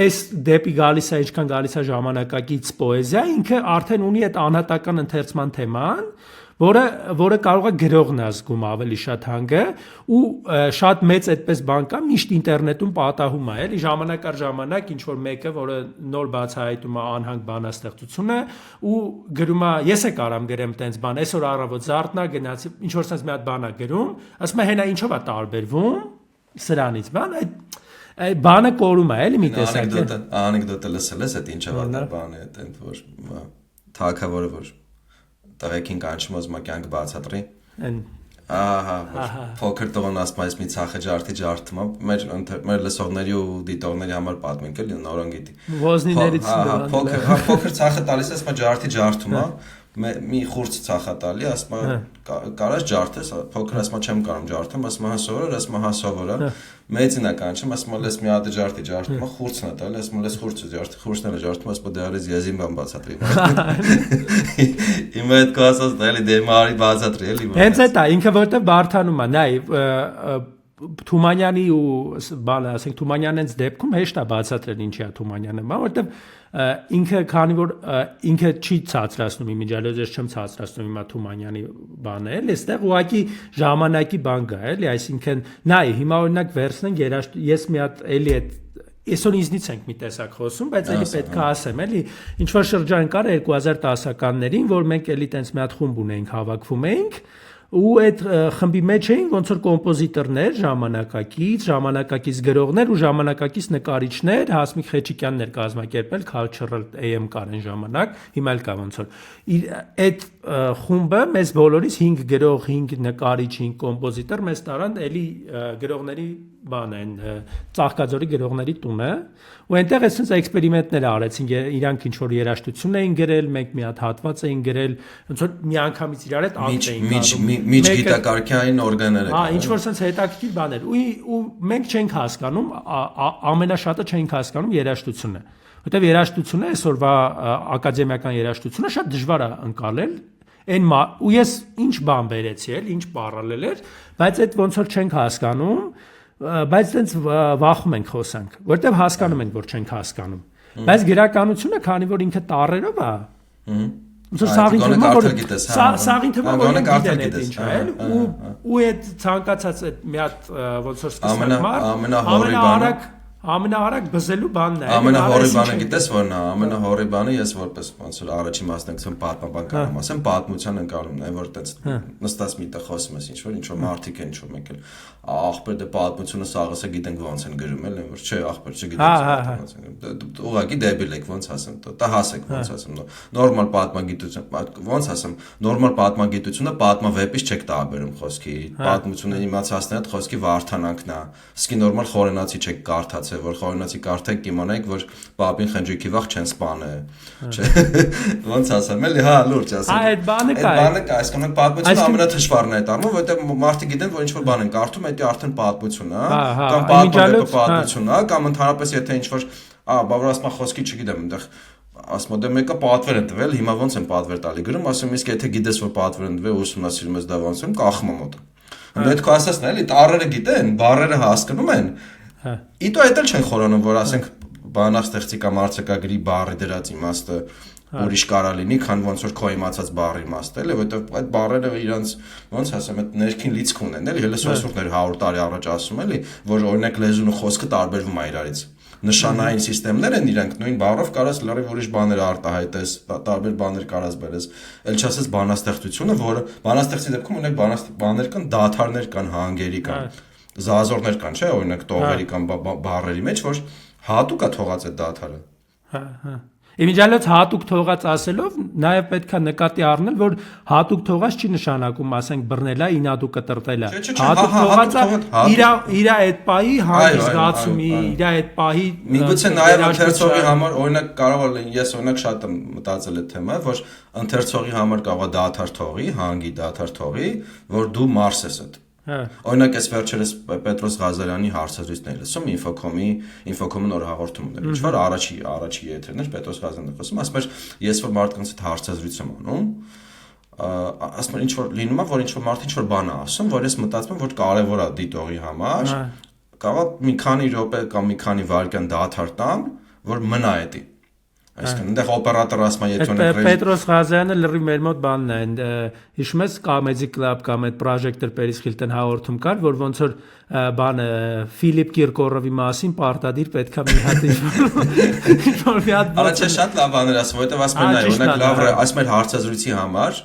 Speaker 1: այս դեպի գալիս է, ինչքան գալիս է ժամանակակից պոեզիա, ինքը արդեն ունի այդ անհատական ընթերցման թեման, որը կարող է գրողն է զգում ավելի շատ հանգը ու շատ մեծ այդպես բան կա, միշտ ինտերնետում պատահում է, էլի ժամանակ առ ժամանակ ինչ որ մեկը, որը նոր բացահայտում է անհանգ բանաստեղծությունը ու գրում է, ես է կարամ գրեմ տենց բան, այսօր առավոտ զարթնա գնացի, ինչ որ sense մի հատ բան է գրում, ասում է հենա ինչով է տարբերվում սրանից բան, այդ բանը կորում է, էլի մի տեսակ։
Speaker 2: Անեկդոտը լսել ես, այդ ինչով է բանը, այդ որ թակավորը որ տղեկին կանչում ոզմա կյանք բացատրի։
Speaker 1: Են
Speaker 2: Ահա, փոքր տղան ասում է մի ցախը ջարդի ա, մեր լսողների ու դիտողների համար պատմենք էլի նորոն գիտի։
Speaker 1: Ոզնիներից
Speaker 2: փոքր ցախը տալիս է, ասում ջարդի ջարդում ա, մի խուրձ ցախ ա տալի, ասում կարաս ջարդես, փոքր ասում չեմ կարող ջարդեմ, ասում հա սովոր, ասում հա սովոր ա, մեծին ա կանչում, ասում լես մի հատ ջարդի ջարդում ա, խուրձն ա տալի, ասում լես խուրձը ջարդի, խուրձն էլ ջարդում, ասում դե արես եզին բան բացատրի։ Իմ այդ կասած էլի դե մարի բացատրի էլի։
Speaker 1: Հենց այդ է, ինքը որտեղ բարթանում է, նայ Թումանյանի ու բանը, ասենք Թումանյանենց դեպքում հեշտ է բացատրել ինչի է Թումանյանը, որտեղ ինքը քանի որ ինքը չի ցածրացնում իմիջիալոց ես չեմ ցածրացնում հիմա Թումանյանի բանը, էլի, այստեղ ուղղակի ժամանակի բան կա, էլի, այսինքն նայ, հիմա օրինակ վերցնենք ես մի հատ էլի այդ այսօր ինձնից ենք մի տեսակ խոսում, բայց էլի պետք է ասեմ, էլի, ինչ որ շրջան կար 2010-ականներին, որ մենք էլի տենց մի հատ խումբ ունեինք, հավաքվում էինք ու այդ խմբի մեջ էին ոնց որ կոմպոզիտորներ, ժամանակակից գրողներ ու ժամանակակից նկարիչներ, Հասմիկ Խեչիկյանն էր կազմակերպել Cultural AM կար այն ժամանակ, հիմա էլ կա ոնց որ այդ խումբը մեզ բոլորիս 5 գրող, 5 նկարիչ, 5 կոմպոզիտոր մեզ տարան էլի գրողների բան են Ծաղկաձորի գրողների տունը ու այնտեղ էսենց էքսպերիմենտներ արեցին իրանք ինչ որ երաժշտություն էին գրել մենք մի հատ հատված էին գրել ոնց որ մի անգամից իրար հետ ակտ էին
Speaker 2: կանում միջգիտակարգային օրգաններ
Speaker 1: հա ինչ որ sense հետաքրքիր բաներ ու մենք չենք հասկանում ամենաշատը չենք հասկանում երաժշտությունը որտեվ երաժշտությունը այսօրվա ակադեմիական երաժշտությունը շատ դժվար է ընկալել այն ու ես ինչ բան բերեցի էլ ինչ պարալել էր բայց այդ ոնց որ չենք հասկանում բայց դենց վախում ենք խոսանք, որտեվ հասկանում ենք, որ չենք հասկանում։ Բայց գրականությունը, քանի որ ինքը տառերով է, ոնց սաղին թվում որ գիտեն այդ ինչա է, ու այդ ցանկացած այդ մի հատ ոնց որ սկսնակ ամենաարագ բզելու բանն է։
Speaker 2: Ամենահորի բանը գիտես որն է, ամենահորի բանը ես որպես ոնց որ առաջի մասնակցում պատմաբան կարող ասեմ, պատմության ընկալումն է, որ այդպես նստած միտեղ խոսում ես ինչ որ մարդիկ են ինչ որ մեկ էլ ախպեր դե պատմությունը սաղսը գիտենք ոնց են գրում էլ, որ չէ ախպեր չգիտենք ուղղակի դեբիլ եք ոնց ասեմ, դա հասեք ոնց ասեմ, նորմալ պատմագիտություն ոնց ասեմ, նորմալ պատմագիտությունը պատմավեպից չեք տարբերում խոսքի, պատմությունը իմացածն է խոսքի վարդանանքն է, իսկի նորմալ խորենացի չեք կարդացել որ խորենացի կարդեք կիմանայիք որ պապին խնջույքի վաղ չեն սպանը չէ ոնց ասեմ էլի հա լուրջ ասեմ
Speaker 1: այդ բանը կա
Speaker 2: այսքան պատմությունը ամենաթշվառն է այդ առումով որտեղ մարդիկ գիտեն որ ինչ որ բան են կարդում դա արդեն պատմություն է կամ պատմություն է կամ ընդհանրապես եթե ինչ որ բավարար ասма խոսքի չգիտեմ այնտեղ ասում դե մեկը պատվեր են տվել հիմա ոնց են պատվեր տալի գրում ասում իսկ եթե գիտես որ պատվեր են տվել ուսումնասիրում ես դա ոնց եմ կախում եմ մոտ այդ քո ասածն էլի տառերը գիտեն բառերը հասկանում են Իտո այդ էլ չեն խորանում, որ ասենք բանաստեղծի կամ արձակագրի բառի դրած իմաստը ուրիշ կարա լինի, քան ոնց որ քո իմացած բառի իմաստը, էլի, որովհետև այդ բառերը իրանց ոնց ասեմ, այդ ներքին լիցք ունեն, էլի, հենց սոսուրներ 100 տարի առաջ ասում էլի, որ օրինակ լեզուն ու խոսքը տարբերվում է իրարից։ Նշանային համակարգեր են իրանք նույն բառով կարաս լրիվ ուրիշ բաներ արտահայտես, տարբեր բաներ կարաս բերես։ Էլ չասես բանաստեղծությունը, որը բանաստեղծի դեպքում ունեք բաներ կան, դադարներ կան, հանգերի կան։ Զազորներ կան, չէ՞, օրինակ տողերի կամ բառերի մեջ, որ հատուկ է թողած այդ դադարը։
Speaker 1: Հա։ Իմիջիալոց հատուկ թողած ասելով նաև պետք է նկատի առնել, որ հատուկ թողած չի նշանակում, ասենք բռնելա, ինադու կտրտելա։ Հատուկ թողածը իր այդ պահի հանգստացումի, իր այդ պահի
Speaker 2: միգուցե նաև ընթերցողի համար, օրինակ կարող է ես օրինակ շատ եմ մտածել այդ թեմա, որ ընթերցողի համար կարող է դադար թողի, հանգի դադար թողի, որ դու մարս ես այդ Օրինակ այս վերջերս Պետրոս Ղազարյանի հարցազրույցն էր լսում ինֆոկոմը նոր հաղորդում ուներ ինչ որ առաջի եթերն էր Պետրոս Ղազարյանը խոսում ասում էր ես որ մարդկանց հետ հարցազրույց եմ անում ասում ինչ որ լինում է որ ինչ որ մարդ ինչ որ բան է ասում որ ես մտածում եմ որ կարևոր է դիտողի համար կարող մի քանի րոպե կամ մի քանի վայրկյան դադար տամ որ մնա էդի Այսինքն այնտեղ օպերատորը ասում է եթե ունեք
Speaker 1: Պետրոս Ղազարյանը լրիվ մեր մոտ բանն է հիշում ես Comedy Club կամ այդ Projector Paris Hilton հաղորդում կար որ ոնց որ բանը Ֆիլիպ Կիրկորովի մասին պարտադիր պետքա մի հատ ինչ-որ մի հատ
Speaker 2: Առաջ շատ լավ բաներ ասում որովհետև ասում են օրինակ լավ ասում են հարցազրույցի համար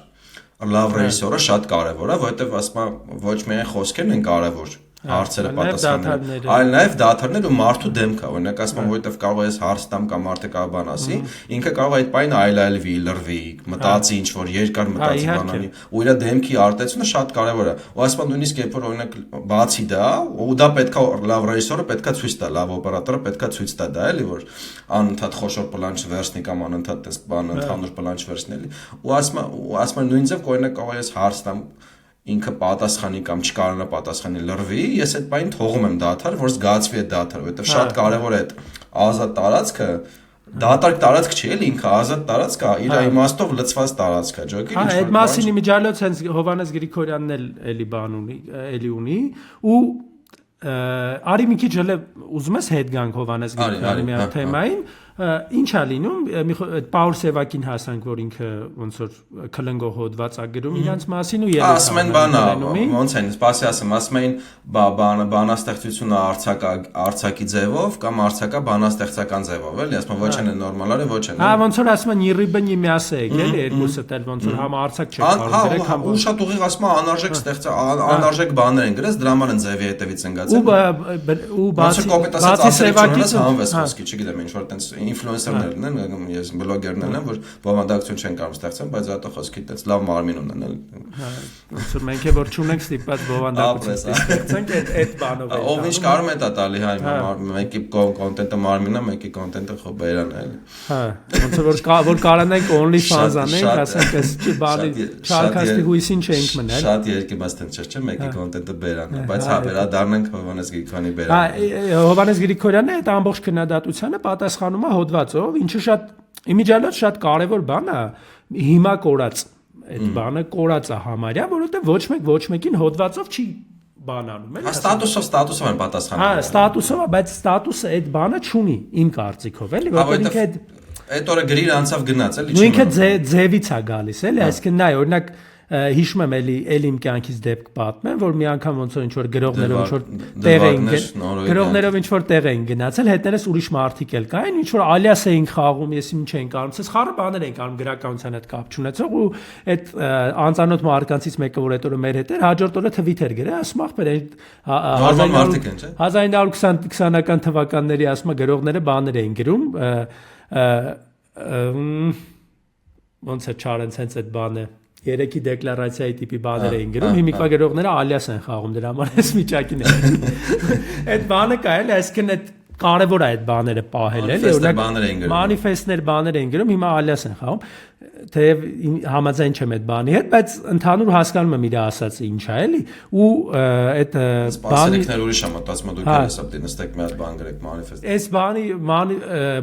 Speaker 2: լավ ռեժիսորը շատ կարևոր է որովհետև ասում ոչ միայն խոսքերն են կարևոր հարցերը պատասխանել, այլ նաև դադարներ ու մարդու դեմքը, օրինակ ասում եմ, որովհետև կարող ես հարց տամ կամ մարդը կարող բան ասի, ինքը կարող է այդ բանը այլայլվի, լրվի, մտածի ինչ որ երկար մտածի բանանի, ու իր դեմքի արտացությունը շատ կարևոր է։ Ու ասում եմ նույնիսկ երբ որ օրինակ բացի դա, ու դա պետքա լավ ռեժիսորը պետքա ցույց տա, լավ օպերատորը պետքա ցույց տա դա էլի որ անընդհատ խոշոր պլան չվերցնի կամ անընդհատ այս բան ընդհանուր պլան չվերցնի էլի։ Ու ասում եմ նույնիսկ օրինակ կարող ես հարց տամ ինքը պատասխանի կամ չկարողանա պատասխանի լրվի, ես այդ բանին թողում եմ դադար, որ զգացվի այդ դադարը, որովհետև շատ կարևոր է այդ ազատ տարածքը, դատարկ տարածք չի էլի ինքը ազատ տարածք է, իր իմաստով լցված տարածք է, ջոկի։
Speaker 1: Այդ մասին իմիջիալոց հենց Հովհաննես Գրիգորյանն էլի բան ունի ու արի մի քիչ հələ ուզում ես հետ գանք Հովհաննես Գրիգորյանի մի թեմային ինչ է լինում այդ Պաուլ Սևակին հասանք որ ինքը ոնց որ քլնգող հոդված է գրում իրանց մասին ու ելույթ
Speaker 2: ասում են բանա ոնց են սպասի ասում են բանաստեղծությունը արցակի ձևով կամ արցակա բանաստեղծական ձևով էլի ասում ոչ են նորմալ է ոչ են
Speaker 1: ոնց որ ասում են յիրիբնի միասեկ էլի երկուսը տել ոնց որ համ արցակ չեք կարող գրել համ
Speaker 2: ու շատ ուղիղ ասում անարժեք ստեղծա անարժեք բաներ են գրած դրա համար են ձևի հետևից ընկած
Speaker 1: ու բացի Սևակից
Speaker 2: հանվես խոսքի չգիտեմ ինչ որ տենց ինֆլուենսերներն են, ես բլոգերներն եմ, որ բովանդակություն չեն կարող ստեղծել, բայց հատո խոսքի տես լավ մարմին ունեն, էլի։
Speaker 1: Ոնց որ մենք որ չունենք ստիպված բովանդակություն ստեղծենք, այդ բանով է։
Speaker 2: Ով ինչ կարող է դա տալի, հայ, մեկի կոնտենտը մարմինն է, մեկի կոնտենտը խոբերան է, էլի։
Speaker 1: Հա, ոնց որ կարանանք only fans անենք, ասենք այս բանի չարքաստի հույսին չենք մնել։
Speaker 2: Շատ երկիմաստ չէ, մեկի կոնտենտը բերան է, բայց հա, վերադառնանք Հովհաննես Գրիգորյանի բերանը։
Speaker 1: Հա, Հովհաննես Գրիգորյանը այդ ամբողջ քննադատությանը պատասխանում է հոդվածով, ինչը շատ իմիջիալոց շատ կարևոր բան է, հիմա կորած այդ բանը կորած է համարյա, որովհետև ոչ մեկին հոդվածով չի բանանում, էլի։
Speaker 2: Հա, ստատուսով են պատասխանում։
Speaker 1: Հա, ստատուսով, բայց ստատուսը այդ բանը չունի իմ կարծիքով, էլի, որովհետև ինքը
Speaker 2: այդ օրը գրիր անցավ գնաց, էլի։
Speaker 1: Ինքը ձևից է գալիս, էլի, այսինքն նայ, օրինակ հիշում եմ էլի իմ կյանքից դեպք պատմեմ, որ մի անգամ ոնց որ ինչ որ գրողներով ինչ որ տեղ էին գնացել, հետներս ուրիշ մարդիկ էլ կային, ինչ որ ալիաս էին խաղում, ես ինչ չէին կարող, ցես խառը բաներ էին կարող գրականության հետ կապ չունեցող ու այդ անծանոթ մարկանցից մեկը որ այդ օրը մեր հետ էր, հաջորդ օրը թվիթ էր գրել, ասում ախպեր 1920-ական թվականների ասում գրողները բաներ էին գրում, ոնց է չարենց հենց այդ բանը Երեքի դեկլարացիայի տիպի բաներ էին գրում, հիմիկվա գրողները ալիաս են խաղում դրա համար այս միջակին է։ Այդ բանը կա էլի, այսինքն այդ կարևոր է այդ բաները պահել էլի, օրինակ մանիֆեստներ բաներ են գրում, հիմա ալիաս են խաղում, թեև համաձայն չեմ այդ բանի հետ, բայց ընդհանուր հասկանում եմ իր ասածը ինչ է էլի, ու այդ
Speaker 2: բանը ուրիշ է մտածում դուք հեսա նստեք մի հատ բան գրեք մանիֆեստ։
Speaker 1: Այս բանի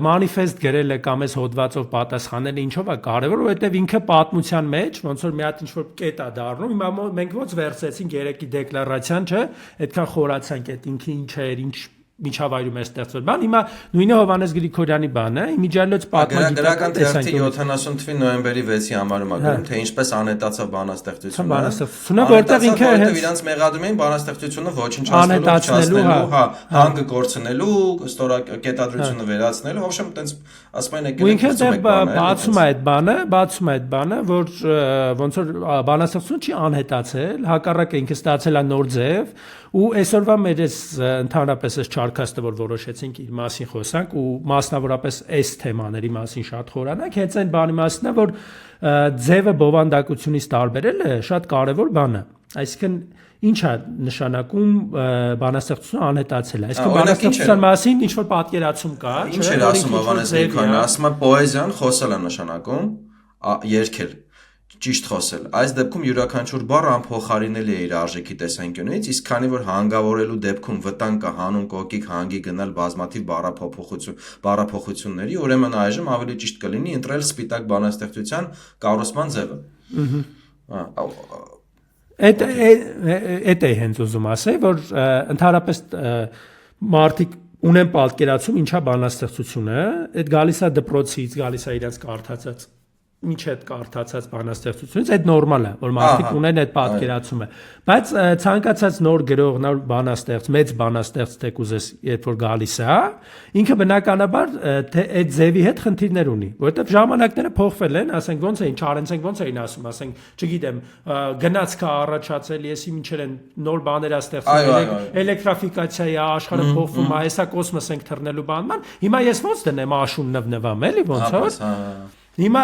Speaker 1: մանիֆեստ գրելը կամ այս հոդվածով պատասխանելը ինչով է կարևոր, որովհետև ինքը պատմության մեջ ոնց որ մի հատ ինչ որ կետ է դառնում, հիմա մենք ոնց վերցեցինք երեքի դեկլարացիան, չէ, այդքան խորացանք այդ ինքը ինչ էր, ինչ միջավայրում է ստեղծվել բան, հիմա նույնը Հովհաննես Գրիգորյանի բանը, իմիջիալոց
Speaker 2: պատմագիտական թերթի 70 թվականի նոյեմբերի 6-ի համարում է գրում, թե ինչպես անհետացավ բանաստեղծությունը,
Speaker 1: որտեղ ինքը
Speaker 2: հենց իրանց մեղադրում էին բանաստեղծությունը ոչնչացնելու, հա, հանգը կորցնելու, կետադրությունը վերացնելու, в общем, տենց ասում են եկել
Speaker 1: ինքը բացում է այդ բանը, որ ոնց որ բանաստեղծությունը չի անհետացել, հակառակը ինքը ստացել է նոր ձև ու այսօրվա մեր ընդհանրապես այս չարքաստը որ որոշեցինք իր մասին խոսանք ու մասնավորապես այս թեմաների մասին շատ խորանանք, հենց այն բանի մասն է, որ ձևը բովանդակությունից տարբերելը շատ կարևոր բան է։ Այսինքն ինչ է նշանակում բանաստեղծությունը անհետացել է։ Այսինքն բանաստեղծության մասին ինչ որ պատկերացում կա,
Speaker 2: չէ՞։ Ինչ էր ասում Հովհաննես Գրիգորյանը, ասում է պոեզիան խոսել է նշանակում, երգել ճիշտ խոսել։ Այս դեպքում յուրաքանչյուր բառ անփոխարինելի է իր արժեքի տեսանկյունից, իսկ քանի որ հանգավորելու դեպքում վտանգ կա հանուն կողքիկ հանգի գնալ բազմաթիվ բառափոխությունների, ուրեմն այժմ ավելի ճիշտ կլինի ընտրել սպիտակ բանաստեղծության կառուցման ձևը։
Speaker 1: Այդ է հենց ուզում ասել, որ ընդհանրապես մարդիկ ունեն պատկերացում ինչա բանաստեղծությունը, այդ գալիս է դպրոցից, գալիս է իրենց կարդացած Ինչ է կարդացած բանաստեղծությունից, այդ նորմալ է, որ մարդիկ ունեն այդ պատկերացումը։ Բայց ցանկացած նոր գրող, նոր բանաստեղծ, մեծ բանաստեղծ թեկուզես, երբ որ գալիս է, ինքը բնականաբար այդ ձևի հետ խնդիրներ ունի, որովհետև ժամանակները փոխվել են, ասենք ոնց էին, Չարենցենք ոնց էին ասում, ասենք, չգիտեմ, գնացքա առաջացել, եսի ինչեր են նոր բաներ ստեղծել, էլեկտրաֆիկացիա է, աշխարհը փոխվում է, հեսա կոսմոս ենք թռնելու բանման, հիմա ես ոնց դնեմ աշուն նվնվամ, էլի ոնց որ Հիմա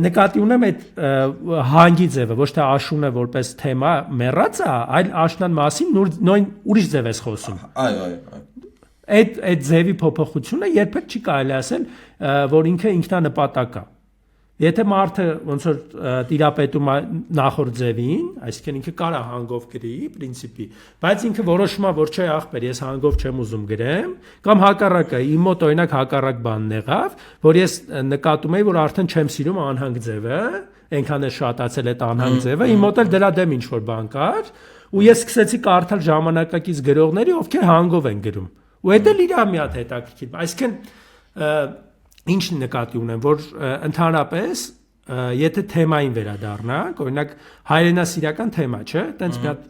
Speaker 1: նկատի ունեմ այդ հանգի ձևը, ոչ թե աշունը որպես թեմա մեռած է, այլ աշնան մասին նույն ուրիշ ձև ես խոսում։
Speaker 2: Այո։
Speaker 1: Այդ ձևի փոփոխությունը երբեք չի կարելի ասել, որ ինքը ինքնանպատակ է։ Եթե մարդը ոնց որ տիրապետում է նախորդ ձևին, այսինքն ինքը կարա հանգով գրի, պրինցիպի, բայց ինքը որոշում է, որ չէ, ախպեր, ես հանգով չեմ ուզում գրեմ, կամ հակառակը, իմ մոտ օրինակ հակառակ բանն եղավ, որ ես նկատում էի, որ արդեն չեմ սիրում անհանգ ձևը, այնքան է շատացել այդ անհանգ ձևը, իմ մոտ էլ դրա դեմ ինչ-որ բան կար, ու ես սկսեցի կարդալ ժամանակակից գրողների, ովքեր հանգով են գրում։ Ու դա էլ իր մի հատ հետաքրքիր, այսինքն Ինչ նկատի ունեմ, որ ընդհանրապես եթե թեմային վերադառնանք, օրինակ հայրենասիրական թեմա, չէ՞, տենց մի հատ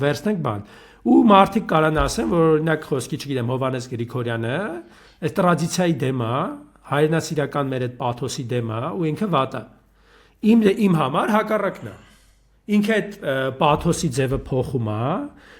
Speaker 1: վերցնենք բան։ Ու մարդիկ կարան ասեն, որ օրինակ խոսքի, չգիտեմ, Հովհաննես Գրիգորյանը այս տրադիցիայի դեմ է, հայրենասիրական մեր այդ պաթոսի դեմ է, ու ինքը վատ է։ Իմ համար հակառակն է։ Ինքը այդ պաթոսի ձևը փոխում է,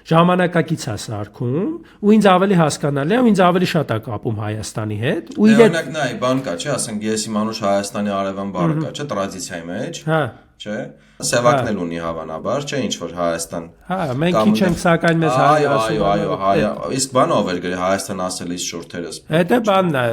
Speaker 1: ժամանակակից է սարքում, ու ինձ ավելի հասկանալի է, ու ինձ ավելի շատ է կապում Հայաստանի հետ։ Ու
Speaker 2: օրինակ նայ, բան կա, չէ, ասենք ես իմ անուշ Հայաստանի արևան բառը կա, չէ, տրադիցիայի մեջ։
Speaker 1: Հա։
Speaker 2: Չէ։ Սևակն էլ ունի հավանաբար, չէ, ինչ որ Հայաստան։
Speaker 1: Հա, մենք քիչ ենք սակայն մեզ
Speaker 2: Այո, իսկ բան ով էր գրի Հայաստան ասելիս շուրթերս։
Speaker 1: Դա բանն է,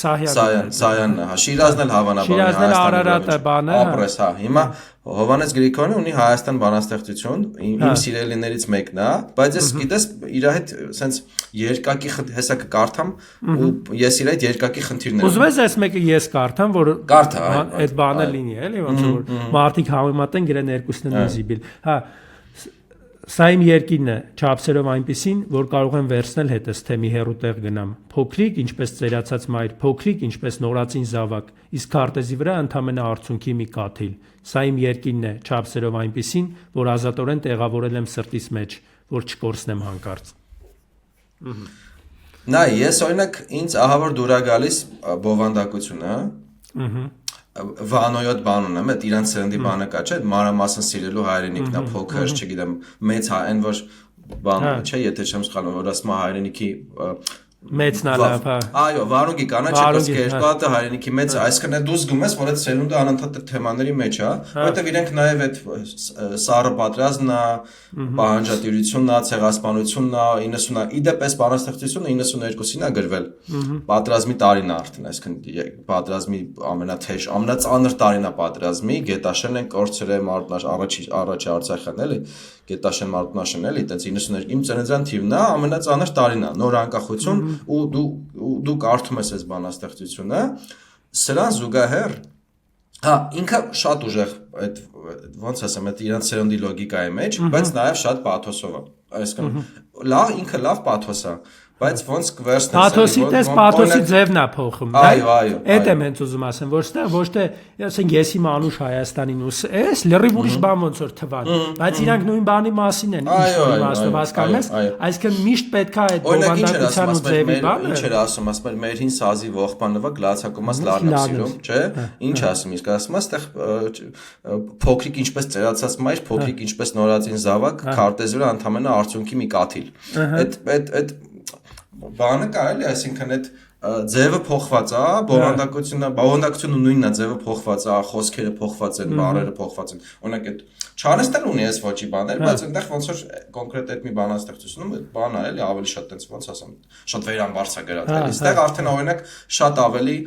Speaker 2: Սահյանն է, հա, Շիրազն էլ հավանաբար
Speaker 1: Արարատը բանը։
Speaker 2: Ապրես, հա, հիմա Հովհաննես Գրիգորյանը ունի Հայաստան բանաստեղծություն, իմ սիրելիներից մեկն է, բայց ես գիտես իր հետ սենց երկակի հեսա կկարդամ ու ես իր հետ երկակի խնդիրներ։
Speaker 1: Ուզում ես այս մեկը ես կարդամ, որ
Speaker 2: կարդա
Speaker 1: այդ բանը լինի, էլի ոնց որ մարդիկ համեմատեն գրեն երկուսն են զիբիլ։ Հա, սա իմ երկինն է, չափսերով այնպեսին, որ կարող եմ վերցնել հետս թե մի հեռու տեղ գնամ։ Փոքրիկ, ինչպես ծերացած մայր, փոքրիկ, ինչպես նորածին զավակ, իսկ քարտեզի վրա ընդամենը արցունքի մի կաթիլ։ Սա իմ երկինն է, չափսերով այնպեսին, որ ազատորեն տեղավորել եմ սրտիս մեջ, որ չկորցնեմ հանկարծ։
Speaker 2: Նայ, ես օրինակ ինձ ահա որ դուր է գալիս բովանդակությունը, Վանոյոտ բան ունեմ, այդ իրանց սերնդի բանը կա, չէ, մանրամասն սիրելու հայրենիքն է, փոքր, չգիտեմ, մեծ այն որ բան, չէ, եթե չեմ սխալվում, որ ասում հայրենիքի
Speaker 1: մեծնալավ, հա։
Speaker 2: Այո, Վարուգի կանաչի կոսկի երկաթը հայրենիքի մեծ, այսինքն դու զգում ես, որ այդ սերունդը անընդհատ թեմաների մեջ է, որովհետև իրենք նաև այդ սառը պատրաստն է, պահանջատիրությունն է, ցեղասպանությունն է, 90-ը, իդեպ բանաստեղծությունը 92-ին է գրվել։ Պատրազմի տարին է արդեն, այսինքն պատրազմի ամենաթեժ, ամենածանր տարին է պատրազմի, Գետաշեն են կորցրել առաջի Արցախյան էլի, Գետաշեն Մարտունաշեն էլի, այտենց 92 իմ ծննդյան թիվն է, ամենածանր տարին է, նոր անկախություն ու դու կարդում ես այս բանաստեղծությունը, սրան զուգահեռ, հա, ինքը շատ ուժեղ այդ ոնց ասեմ, այդ իրանց սերնդի լոգիկայի մեջ, բայց նաև շատ պաթոսով է, այսինքն լավ ինքը լավ պաթոս է, բայց ոնց կվերցնես
Speaker 1: Պաթոսի տես պաթոսի ձևն է փոխում։
Speaker 2: Այո։
Speaker 1: Այդ եմ հենց ուզում ասեմ, որ ստեղ ոչ թե ասենք ես իմ անուշ Հայաստանին ու էս լրիվ ուրիշ բան ոնց որ թվան, բայց իրանք նույն բանի մասին են ինչ-որ իմաստով հասկանում ես, այսինքն միշտ պետք է այդ բովանդակության ու ձևի բանը։
Speaker 2: Ինչ էր ասում, ասում էր մեր հին սազի ողբանվա գլացակոմաս լարն սիրում, չէ։ Ինչ ասում, իսկ ասում աստեղ փոքրիկ ինչպես ծերացած մայր, փոքրիկ ինչպես նորածին զավակ, քարտեզի վրա ընդամենը արցունքի մի կաթիլ։ Այդ բանը կա էլի, այսինքն այդ ձևը փոխված է, բովանդակությունը նույնն է, ձևը փոխված է, խոսքերը փոխված են, բառերը փոխված են։ Օրինակ այդ Չարենցն ունի այս ոճի բաներ, բայց այնտեղ ոնց որ կոնկրետ այդ մի բանաստեղծությունում այդ բանը է էլի ավելի շատ տենց ոնց ասեմ, շատ վերամբարձ է գրած էլի։ Այստեղ արդեն օրինակ շատ ավելի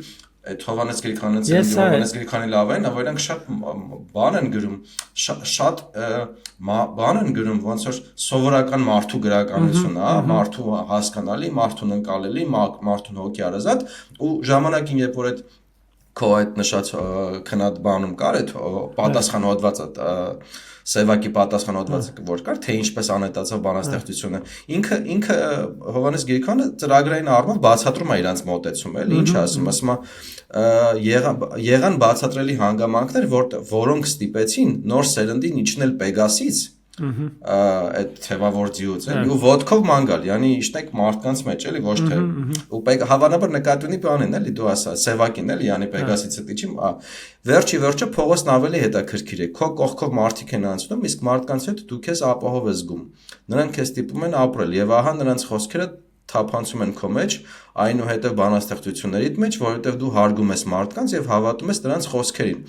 Speaker 2: այդ Հովհաննես Գրիգորյանի լավ են, օրինակ շատ բան են գրում, շատ բան են գրում, ոնց որ սովորական մարդու գրականություն, հա, մարդու հասկանալի, մարդուն ընկալելի, մարդուն հոգի հարազատ ու ժամանակին երբ որ այդ քո այդ նշած քնած բանում կար այդ պատասխան հոդվածը Սևակի պատասխան հոդվածը որ կար թե ինչպես անհետացավ բանաստեղծությունը ինքը Հովհաննես Գրիգորյանը ծրագրային առումով բացատրում է իրանց մոտեցումը էլի ինչ ասում եղան բացատրելի հանգամանքներ որոնք ստիպեցին նոր սերնդին իջնել Պեգասից այդ թևավոր ձիուց էլի ու ոդկով ման գալ yani իշտեք մարդկանց մեջ էլի ոչ թե ու հավանաբար նկատի ունի բանին էլի դու ասա Սևակին էլի yani Պեգասից դիչի վերջը փողոցն ավելի հետաքրքիր է քո կողքով մարդիկ են անցնում իսկ մարդկանց հետ դու քեզ ապահով ես զգում նրանք քեզ ստիպում են ապրել եւ ահա նրանց խոսքերը թափանցում են քո մեջ այնուհետև բանաստեղծություններիդ մեջ որովհետև դու հարգում ես մարդկանց եւ հավատում ես նրանց խոսքերին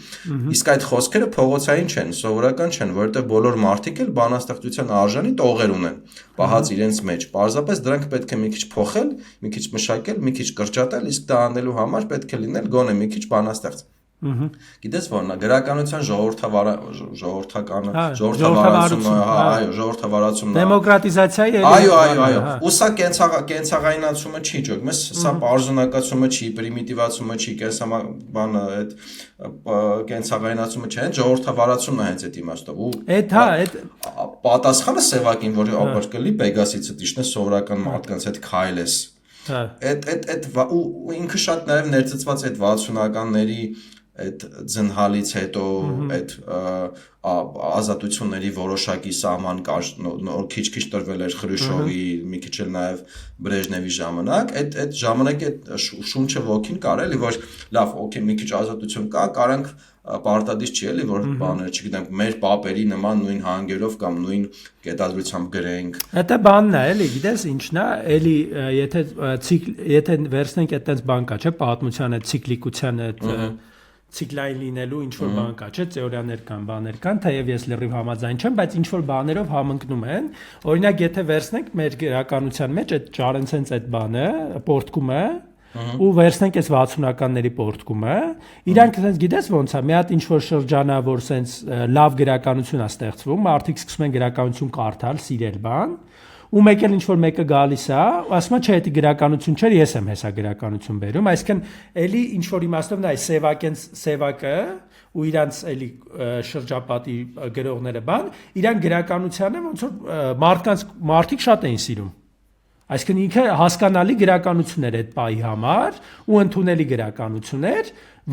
Speaker 2: իսկ այդ խոսքերը փողոցային չեն սովորական չեն որովհետև բոլոր մարդիկ էլ բանաստեղծության արժանի տողեր ունեն պահած իրենց մեջ պարզապես դրանք պետք է մի քիչ փոխել մի քիչ մշակել մի քիչ կրճատել իսկ դա անելու համար պետք է լինել գոնե մի քիչ բանաստեղծ Գիտես ո՞րն է գրականության ժողովրդավարացումն
Speaker 1: դեմոկրատիզացիայի
Speaker 2: այո ու սա կենցաղայնացումը չի ճոգ մեզ սա պարզունակացումը չի պրիմիտիվացումը չի բանը այդ կենցաղայնացումը չէ ժողովրդավարացումն է հենց այդ իմաստով ու
Speaker 1: այդ
Speaker 2: պատասխանը Սևակին որ ապար կլի Պեգասից դիշնես սովորական մարդկանց հետ քայլես այդ ու ինքը շատ նաև ներծծված այդ 60-ականների այդ ձնհալից հետո այդ ազատությունների որոշակի սահման կար նոր քիչ տրվել էր Խրուշովի մի քիչ էլ նաև Բրեժնևի ժամանակ այդ ժամանակի այդ շունչը ոգին կար էլի որ լավ օքեյ մի քիչ ազատություն կա կարանք պարտադիր չի էլի որ բաները չգիտեմ մեր պապերի նման նույն հանգերով կամ նույն կետադրությամբ գրենք
Speaker 1: Դա բանն է էլի գիտես ինչն է էլի եթե վերցնենք այդտենց բան կա չէ պատմության այդ ցիկլիկության այդ ցիկլային լինելու ինչ որ բան կա, չէ՞, թեորիաներ կան, բաներ կան, թեև ես լրիվ համաձայն չեմ, բայց ինչ որ բաներով համընկնում են։ Օրինակ, եթե վերցնենք մեր գրականության մեջ այդ Ճարենցենց այդ բանը, պորտկումը, ու վերցնենք այս 60-ականների պորտկումը, իրանք ասենց գիտես ոնց է, մի հատ ինչ որ շրջանա, որ ասենց լավ գրականություն է ստեղծվում, մարդիկ սկսում են գրականություն կարդալ, սիրել բան, ու մեկ էլ ինչ որ մեկը գալիս է, ու ասում է, չէ, դա գրականություն չէ, ես եմ հեսա գրականություն բերում, այսինքն էլի ինչ որ իմաստով նա Սևակը ու իրանց էլի շրջապատի գրողները բան, իրան գրականությանը ոնց որ մարդիկ շատ էին սիրում։ Այսինքն ինքը հասկանալի գրականություն էր այդ պահի համար ու ընդունելի գրականություն էր,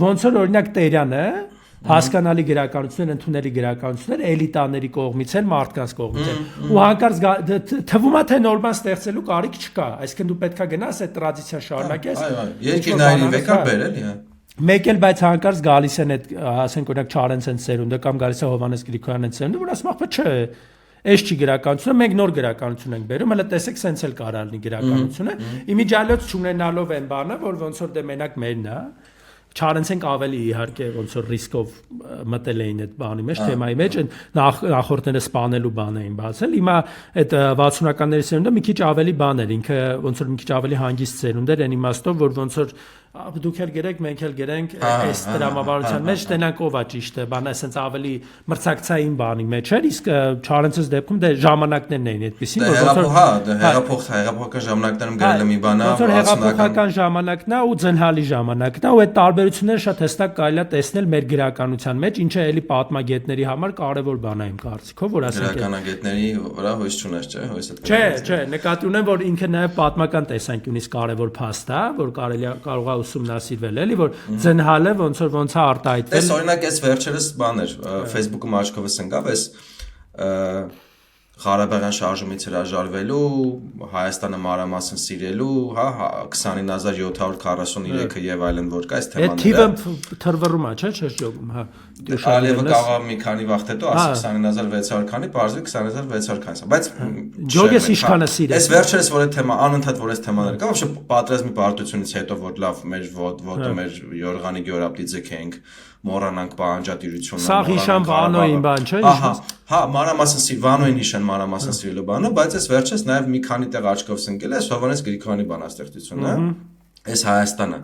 Speaker 1: ոնց որ օրինակ Տերյանը հասկանալի գրականություններ, ընդունելի գրականություններ էլիտաների կողմից են, մարդկանց կողմից են։ Ու հանկարծ թվում է թե նոր բան ստեղծելու կարիք չկա, այսինքն դու պետքա գնաս այդ տրադիցիան շարունակես։
Speaker 2: Երկիրների վեկա բերել, հա։
Speaker 1: Մեկ էլ բայց հանկարծ գալիս են այդ, ասենք օրինակ Չարենցենց սերունդը կամ գալիս է Հովհաննես Գրիգորյանից սերունդը, որ ասում ախպե չէ, այս չի գրականությունը, մենք նոր գրականություն ենք բերում, հələ տեսեք սենց էլ կարա լինի գրականությունը։ Իմիջիալոց չունենալով են բանը, որ ոնց որ դե մենակ մերն է։ Չարենցենք ավելի իհարկե ոնց որ ռիսկով մտել էին այդ բանի մեջ, թեմայի մեջ, նախորդները սպանելու բան էին բացել։ Հիմա այդ 60-ականների սերունդը մի քիչ ավելի բան էր, ինքը ոնց որ մի քիչ ավելի հանգիստ սերունդ էր, այն իմաստով, որ ոնց որ դուք էլ գրեք, մենք էլ գրենք այս դրամաբանության մեջ, տենանք ով է ճիշտը, բանը ասենց ավելի մրցակցային բանի մեջ էր, իսկ Չարենցից դեպքում դե ժամանակներն էին այդպեսին,
Speaker 2: որ ոնց որ հեղափոխական ժամանակներում գրել եմ մի բան,
Speaker 1: ոնց որ հեղափոխական ժամանակն է ու ձնհալի ժամանակն է, ու այդ տարբերությունները շատ հստակ կարելի է տեսնել մեր գրականության մեջ, ինչը էլի պատմագետների համար կարևոր բան է իմ կարծիքով, որ ասենք
Speaker 2: գրականագետների վրա հույս չունես, չէ՞, հույս այդ։
Speaker 1: Չէ, նկատի ունեմ, որ ինքը նաև պատմական տեսանկյունից կարևոր փաստ է, որ կարող է ուսումնասիրվել էլի որ ձնհալը ոնց է արտահայտվել։
Speaker 2: Այս օրինակ այս վերջերս բաներ Facebook-ում աչքովս ընկավ այս Ղարաբաղյան շարժումից հրաժարվելու, Հայաստանը մանրամասն սիրելու, հա 29743-ը եւ այլն որ կա այս թեմաները։
Speaker 1: Թիվը թրվռում է, չէ՞, չժողում, հա։
Speaker 2: Ալիևը կարող մի քանի վաղ հետո ասի 29600 քանի, բարձր 29600 քանի, բայց
Speaker 1: Ջոգես ինչքանը սիրես։
Speaker 2: Այս վերջերս որ այդ թեմա անընդհատ որ այս թեմաները կա, вообще պատրաստի պարտությունից հետո որ լավ մեր ոտը մեր Յորղանի Գյորապտիձը քենք մոռանանք պահանջատիրությունը։
Speaker 1: Սա հիշան Վանոյին բան չէ՞։
Speaker 2: Հա, մանրամասն Վանոյին հիշան մանրամասն սիրելու բանը, բայց այս վերջերս նաև մի քանի տեղ աչքովս ընկել է Հովհաննես Գրիգորյանի բանաստեղծությունը, այս Հայաստանը,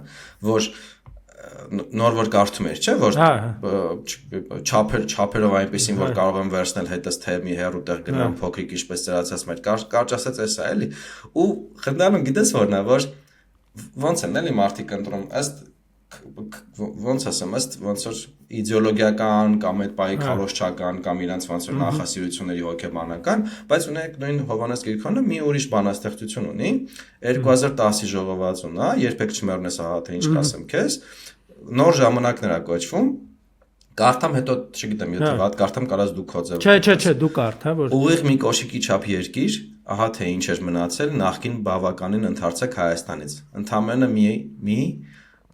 Speaker 2: որ նոր որ կարդում էր, չէ՞, որ չափերով այնպեսին որ կարող եմ վերցնել հետս թե մի հեռու տեղ գնամ փոքրիկ ինչպես ծրացած մեր կարճ ասած էսա էլի ու խնդալում գիտես որն է որ ոնց են էլի մարդիկ ընտրում ըստ ոնց ասեմ, ըստ ոնց որ իդեոլոգիական կամ այդ պայքարոշչական կամ իրանց ոնց որ նախասիրությունների հոգեբանական, բայց ունենք նույն Հովհաննես Գրիգորյանը մի ուրիշ բանաստեղծություն ունի 2010-ի ժողովածուն, հա, երբեք չմեռնես, ահա թե ինչ կասեմ քեզ, նոր ժամանակներ է կոչվում, կարդամ հետո չգիտեմ, եթե վատ կարդամ կարաս դու քո ձև։
Speaker 1: Չէ, դու կարդա, որ
Speaker 2: ուղիղ մի կոշիկի չափ երկիր, ահա թե ինչ էր մնացել նախքին բավականին ընդարձակ Հայաստանից։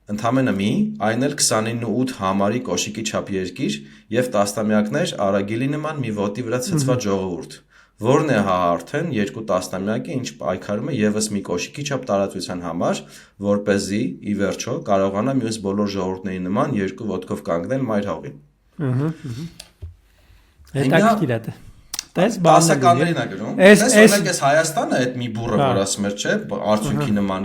Speaker 2: Ընդամենը մի, այն էլ 29 համարի կոշիկի չափ երկիր եւ տասնամյակներ Արագիլի նման մի ոտի վրա ցցված ժողովուրդ, որն է հա արդեն 2 տասնամյակի ինչ պայքարում է եւս մի կոշիկի չափ տարածության համար, որպեսզի ի վերջո կարողանա մյուս բոլոր ժողովուրդների նման 2 ոտքով կանգնել մայր հողին։
Speaker 1: Հետաքրքիր է։ Տես
Speaker 2: բասականներին է գրում։ Տես օրինակ էս Հայաստանը այդ մի բուրը որ ասում էր, չէ, արդյունքի նման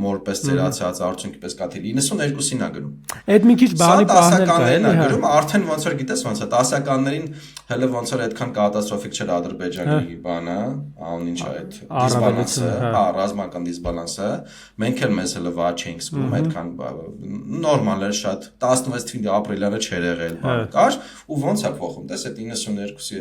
Speaker 2: մորպես ծերացած արդյունքի պես կաթիլ 92-ին է գրում։
Speaker 1: Այդ մի քիչ բանի պահներ կա, էլի, հա։
Speaker 2: Գրում արդեն ոնց որ գիտես ոնց է, տասականներին հələ ոնց որ այդքան կատաստրոֆիկ չէր Ադրբեջանի բանը, անուն ինչ է այդ դիսբալանսը, հա, ռազմական դիսբալանսը։ Մենք էլ մեզ հələ վաճ էինք զգում, այդքան նորմալ էր շատ 16 թվականի ապրիլյանը չէր եղել, բան կար, ու ոնց է փոխում, տես այդ 92-ի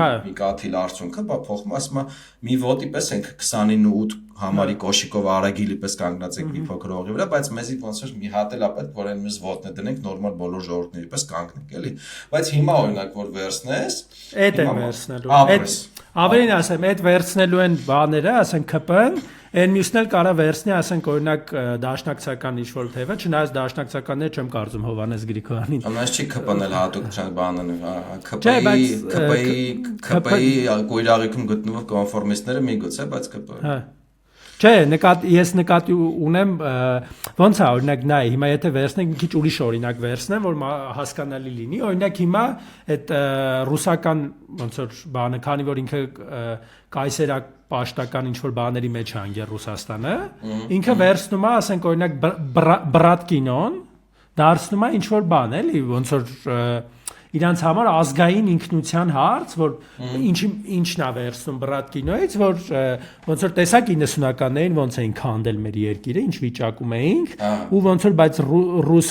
Speaker 2: այդ մի կաթիլ արդյունքը փոխում, ասում է մի ոտի պես ենք 29 համարի կոշիկով Արագիլի պես կանգնած ենք մի փոքր հողի վրա, բայց մեզի ոնց որ մի հատ էլ է պետք, որ այն մյուս ոտն է դնենք նորմալ բոլոր ժողովուրդների պես կանգնենք, էլի։ Բայց հիմա օրինակ որ վերցնես,
Speaker 1: այդ է վերցնելու։ Այդ ավելին ասեմ, այդ վերցնելու են բաները, ասենք ԿՊ-ն, այն մյուսն էլ կարա վերցնի, ասենք օրինակ դաշնակցական ինչ-որ թեվը, չնայած դաշնակցականները չեմ կարծում Հովհաննես Գրիգորյանին։
Speaker 2: Ամենից չի ԿՊ-ն էլ հատուկ ԿՊ-ի գույրաղիքում գտնվող կոնֆորմիստները միգուցե, բայց ԿՊ-ը։
Speaker 1: Հա։ Չէ, ես նկատի ունեմ ոնց է օրինակ նայ հիմա եթե վերցնենք մի քիչ ուրիշ օրինակ վերցնեմ որ հասկանալի լինի օրինակ հիմա այդ ռուսական ոնց որ բանը քանի որ ինքը կայսերակ պաշտական ինչ որ բաների մեջ է անգեր Ռուսաստանը ինքը վերցնում է ասենք օրինակ բրատկինոն դարձնում է ինչ որ բան էլի ոնց որ իրանց համար ազգային ինքնության հարց, որ ինչն է վերցնում բրատկինոից, որ ոնց որ տեսակ 90-ականներին ոնց էին քանդել մեր երկիրը, ինչ վիճակում էինք, ու ոնց որ բայց ռուս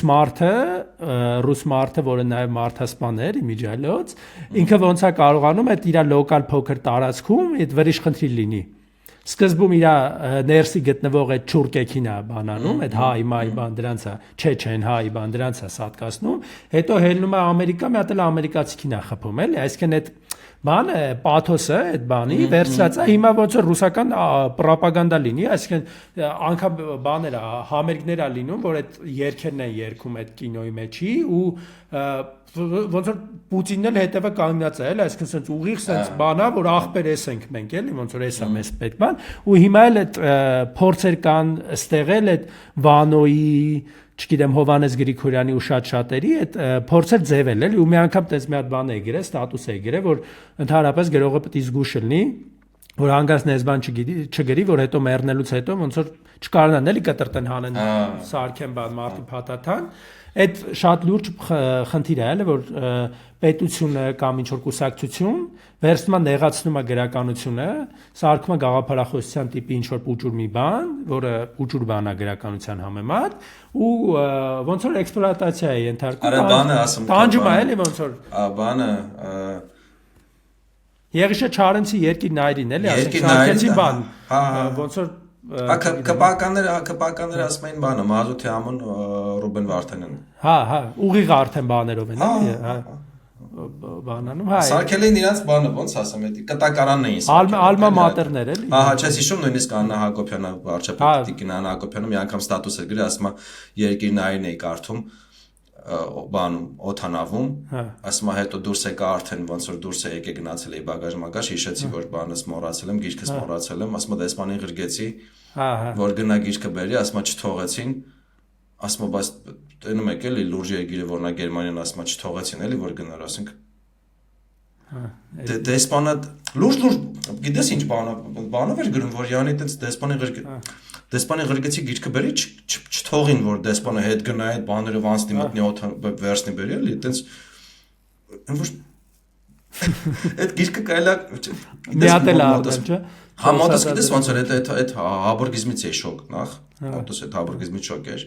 Speaker 1: մարդը, որը նաև մարդասպան էր իմիջիայլոց, ինքը ոնց է կարողանում այդ իր լոկալ փոքր տարածքում այդ վրիշ խնդիր լինի։ Սկզբում իր ներսի գտնվող այդ չուրկեքին է բանանում, այդ հայ մայ բան դրանց է, չեն հայ բան դրանց է սատկացնում, հետո հելնում է Ամերիկա, մի հատ էլ ամերիկացիքին է խփում, էլի, այսինքն այդ բանը պաթոսը այդ բանի վերցրած է հիմա ոնց որ ռուսական ռոպագանդա լինի, այսինքն անգամ բաները համերգներ է լինում, որ այդ երգերն են երգում այդ կինոյի մեջի ու ոնց որ Պուտինն էլ հետևը կանգնած է, էլի, այսինքն sense ուղիղ sense բանա, որ ախպեր էս ենք մենք, էլի, ոնց որ էսա մեզ պետք բան, ու հիմա էլ այդ փորձեր կան ստեղել այդ Վանոյի չգիտեմ Հովհաննես Գրիգորյանի ու շատ-շատերի այդ փորձեր ձևել էլի ու մի անգամ տես մի հատ բան է գրել, ստատուս է գրել, որ ընդհանրապես գրողը պետք է զգուշ լինի, որ հանգած նեզբան չգրի, որ հետո մեռնելուց հետո ոնց որ չկարողանան էլի կտրտեն հանեն սարքեն բան մարդի փաթաթան, այդ շատ լուրջ խնդիր է էլի, որ պետությունը կամ ինչ որ կուսակցություն վերցնում է նեղացնում է գրականությունը, սարքում է գաղափարախոսության տիպի ինչ որ պուճուր մի բան, որը պուճուր բան է գրականության համեմատ, ու ոնց որ էքսպլուատացիա է ենթարկում։
Speaker 2: Արա բանը ասում։
Speaker 1: Տանջում է էլի ոնց որ։
Speaker 2: Բանը
Speaker 1: Եղիշե Չարենցի երկիր նայրին էլի, ասենք սարքեցին բան։ Ոնց որ
Speaker 2: Կպականները ասում էին բանը, Մազութի ամոն Ռուբեն Վարդանյան։
Speaker 1: Հա, ուղիղ արդեն բաներով են, էլի, հա։ Բանանում, հա։
Speaker 2: Սարքել էին իրանց բանը, ոնց ասեմ, էդի կտակարանն էին սարքել։
Speaker 1: Ալմա մատերներ էլի։
Speaker 2: Ահա, չես հիշում նույնիսկ Աննա Հակոբյանը, վարչապետ Տիկին Աննա Հակոբյանը մի անգամ ստատուս էր գրել, ասում է երկիր նայրին էի կարդում բանում օթանավում, ասում է հետո դուրս եկա արդեն ոնց որ դուրս է եկե գնացել էի բագաժ մագաժ, հիշեցի որ բանս մոռացել եմ, գիրքս մոռացել եմ, ասում է դեսպանին ղրգեցի, որ գնա գիրքը բերի, ասում է չթողեցին, ասում է բայց տենում եք էլի լուրջ երկիրը որ նա Գերմանիան ասում է չթողեցին էլի որ գնար, ասենք դեսպանը լուրջ գիտես ինչ բանով էր գրում որ յանի այդպես դեսպանի ղրգեցի գիրքը բերի չթողին որ դեսպանը հետ գնա այդ բաները վանցնի մտնի օթան վերցնի բերի էլի այդպես ոչ այդ գիրքը կարելի
Speaker 1: մի հատ էլ արդեն չէ
Speaker 2: հա մոտս գիտես ոնց էր այդ հաբուրգիզմից է շոկ նախ մոտս այդ հաբուրգիզմից շոկ էր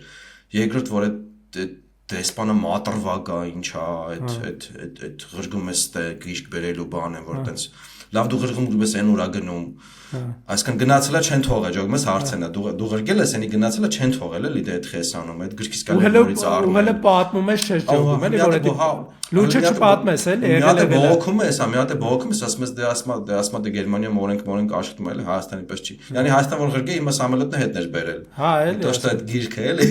Speaker 2: երկրորդ որ այդ դեսպանը մատրվակ է, ինչ է, այդ ղրգում ես գիրք բերելու բան է, որ տենց լավ դու ղրգում ես այն ուրա գնում, այսքան գնացելա չեն թողել, ջոգում ես հարցենա, դու ղրգել ես, այնի գնացելա չեն թողել էլի դե այդ խեսանում, այդ գրքից կարելի նորից առնում։
Speaker 1: Ու հələ պատմում ես չէ ջոգում էլի, որ այդ լուչը չպատմես էլի,
Speaker 2: եղել է բողոքում ես, մի հատ է բողոքում ես, ասում ես դե Գերմանիա մորենք աշխատում էլի, Հայաստանի պես չի։ Յանի Հայաստան որ ղրգե հիմա Սամելոտնը հետներ բերել։
Speaker 1: Հա էլի։
Speaker 2: Դու շտա այդ գիրքը էլի։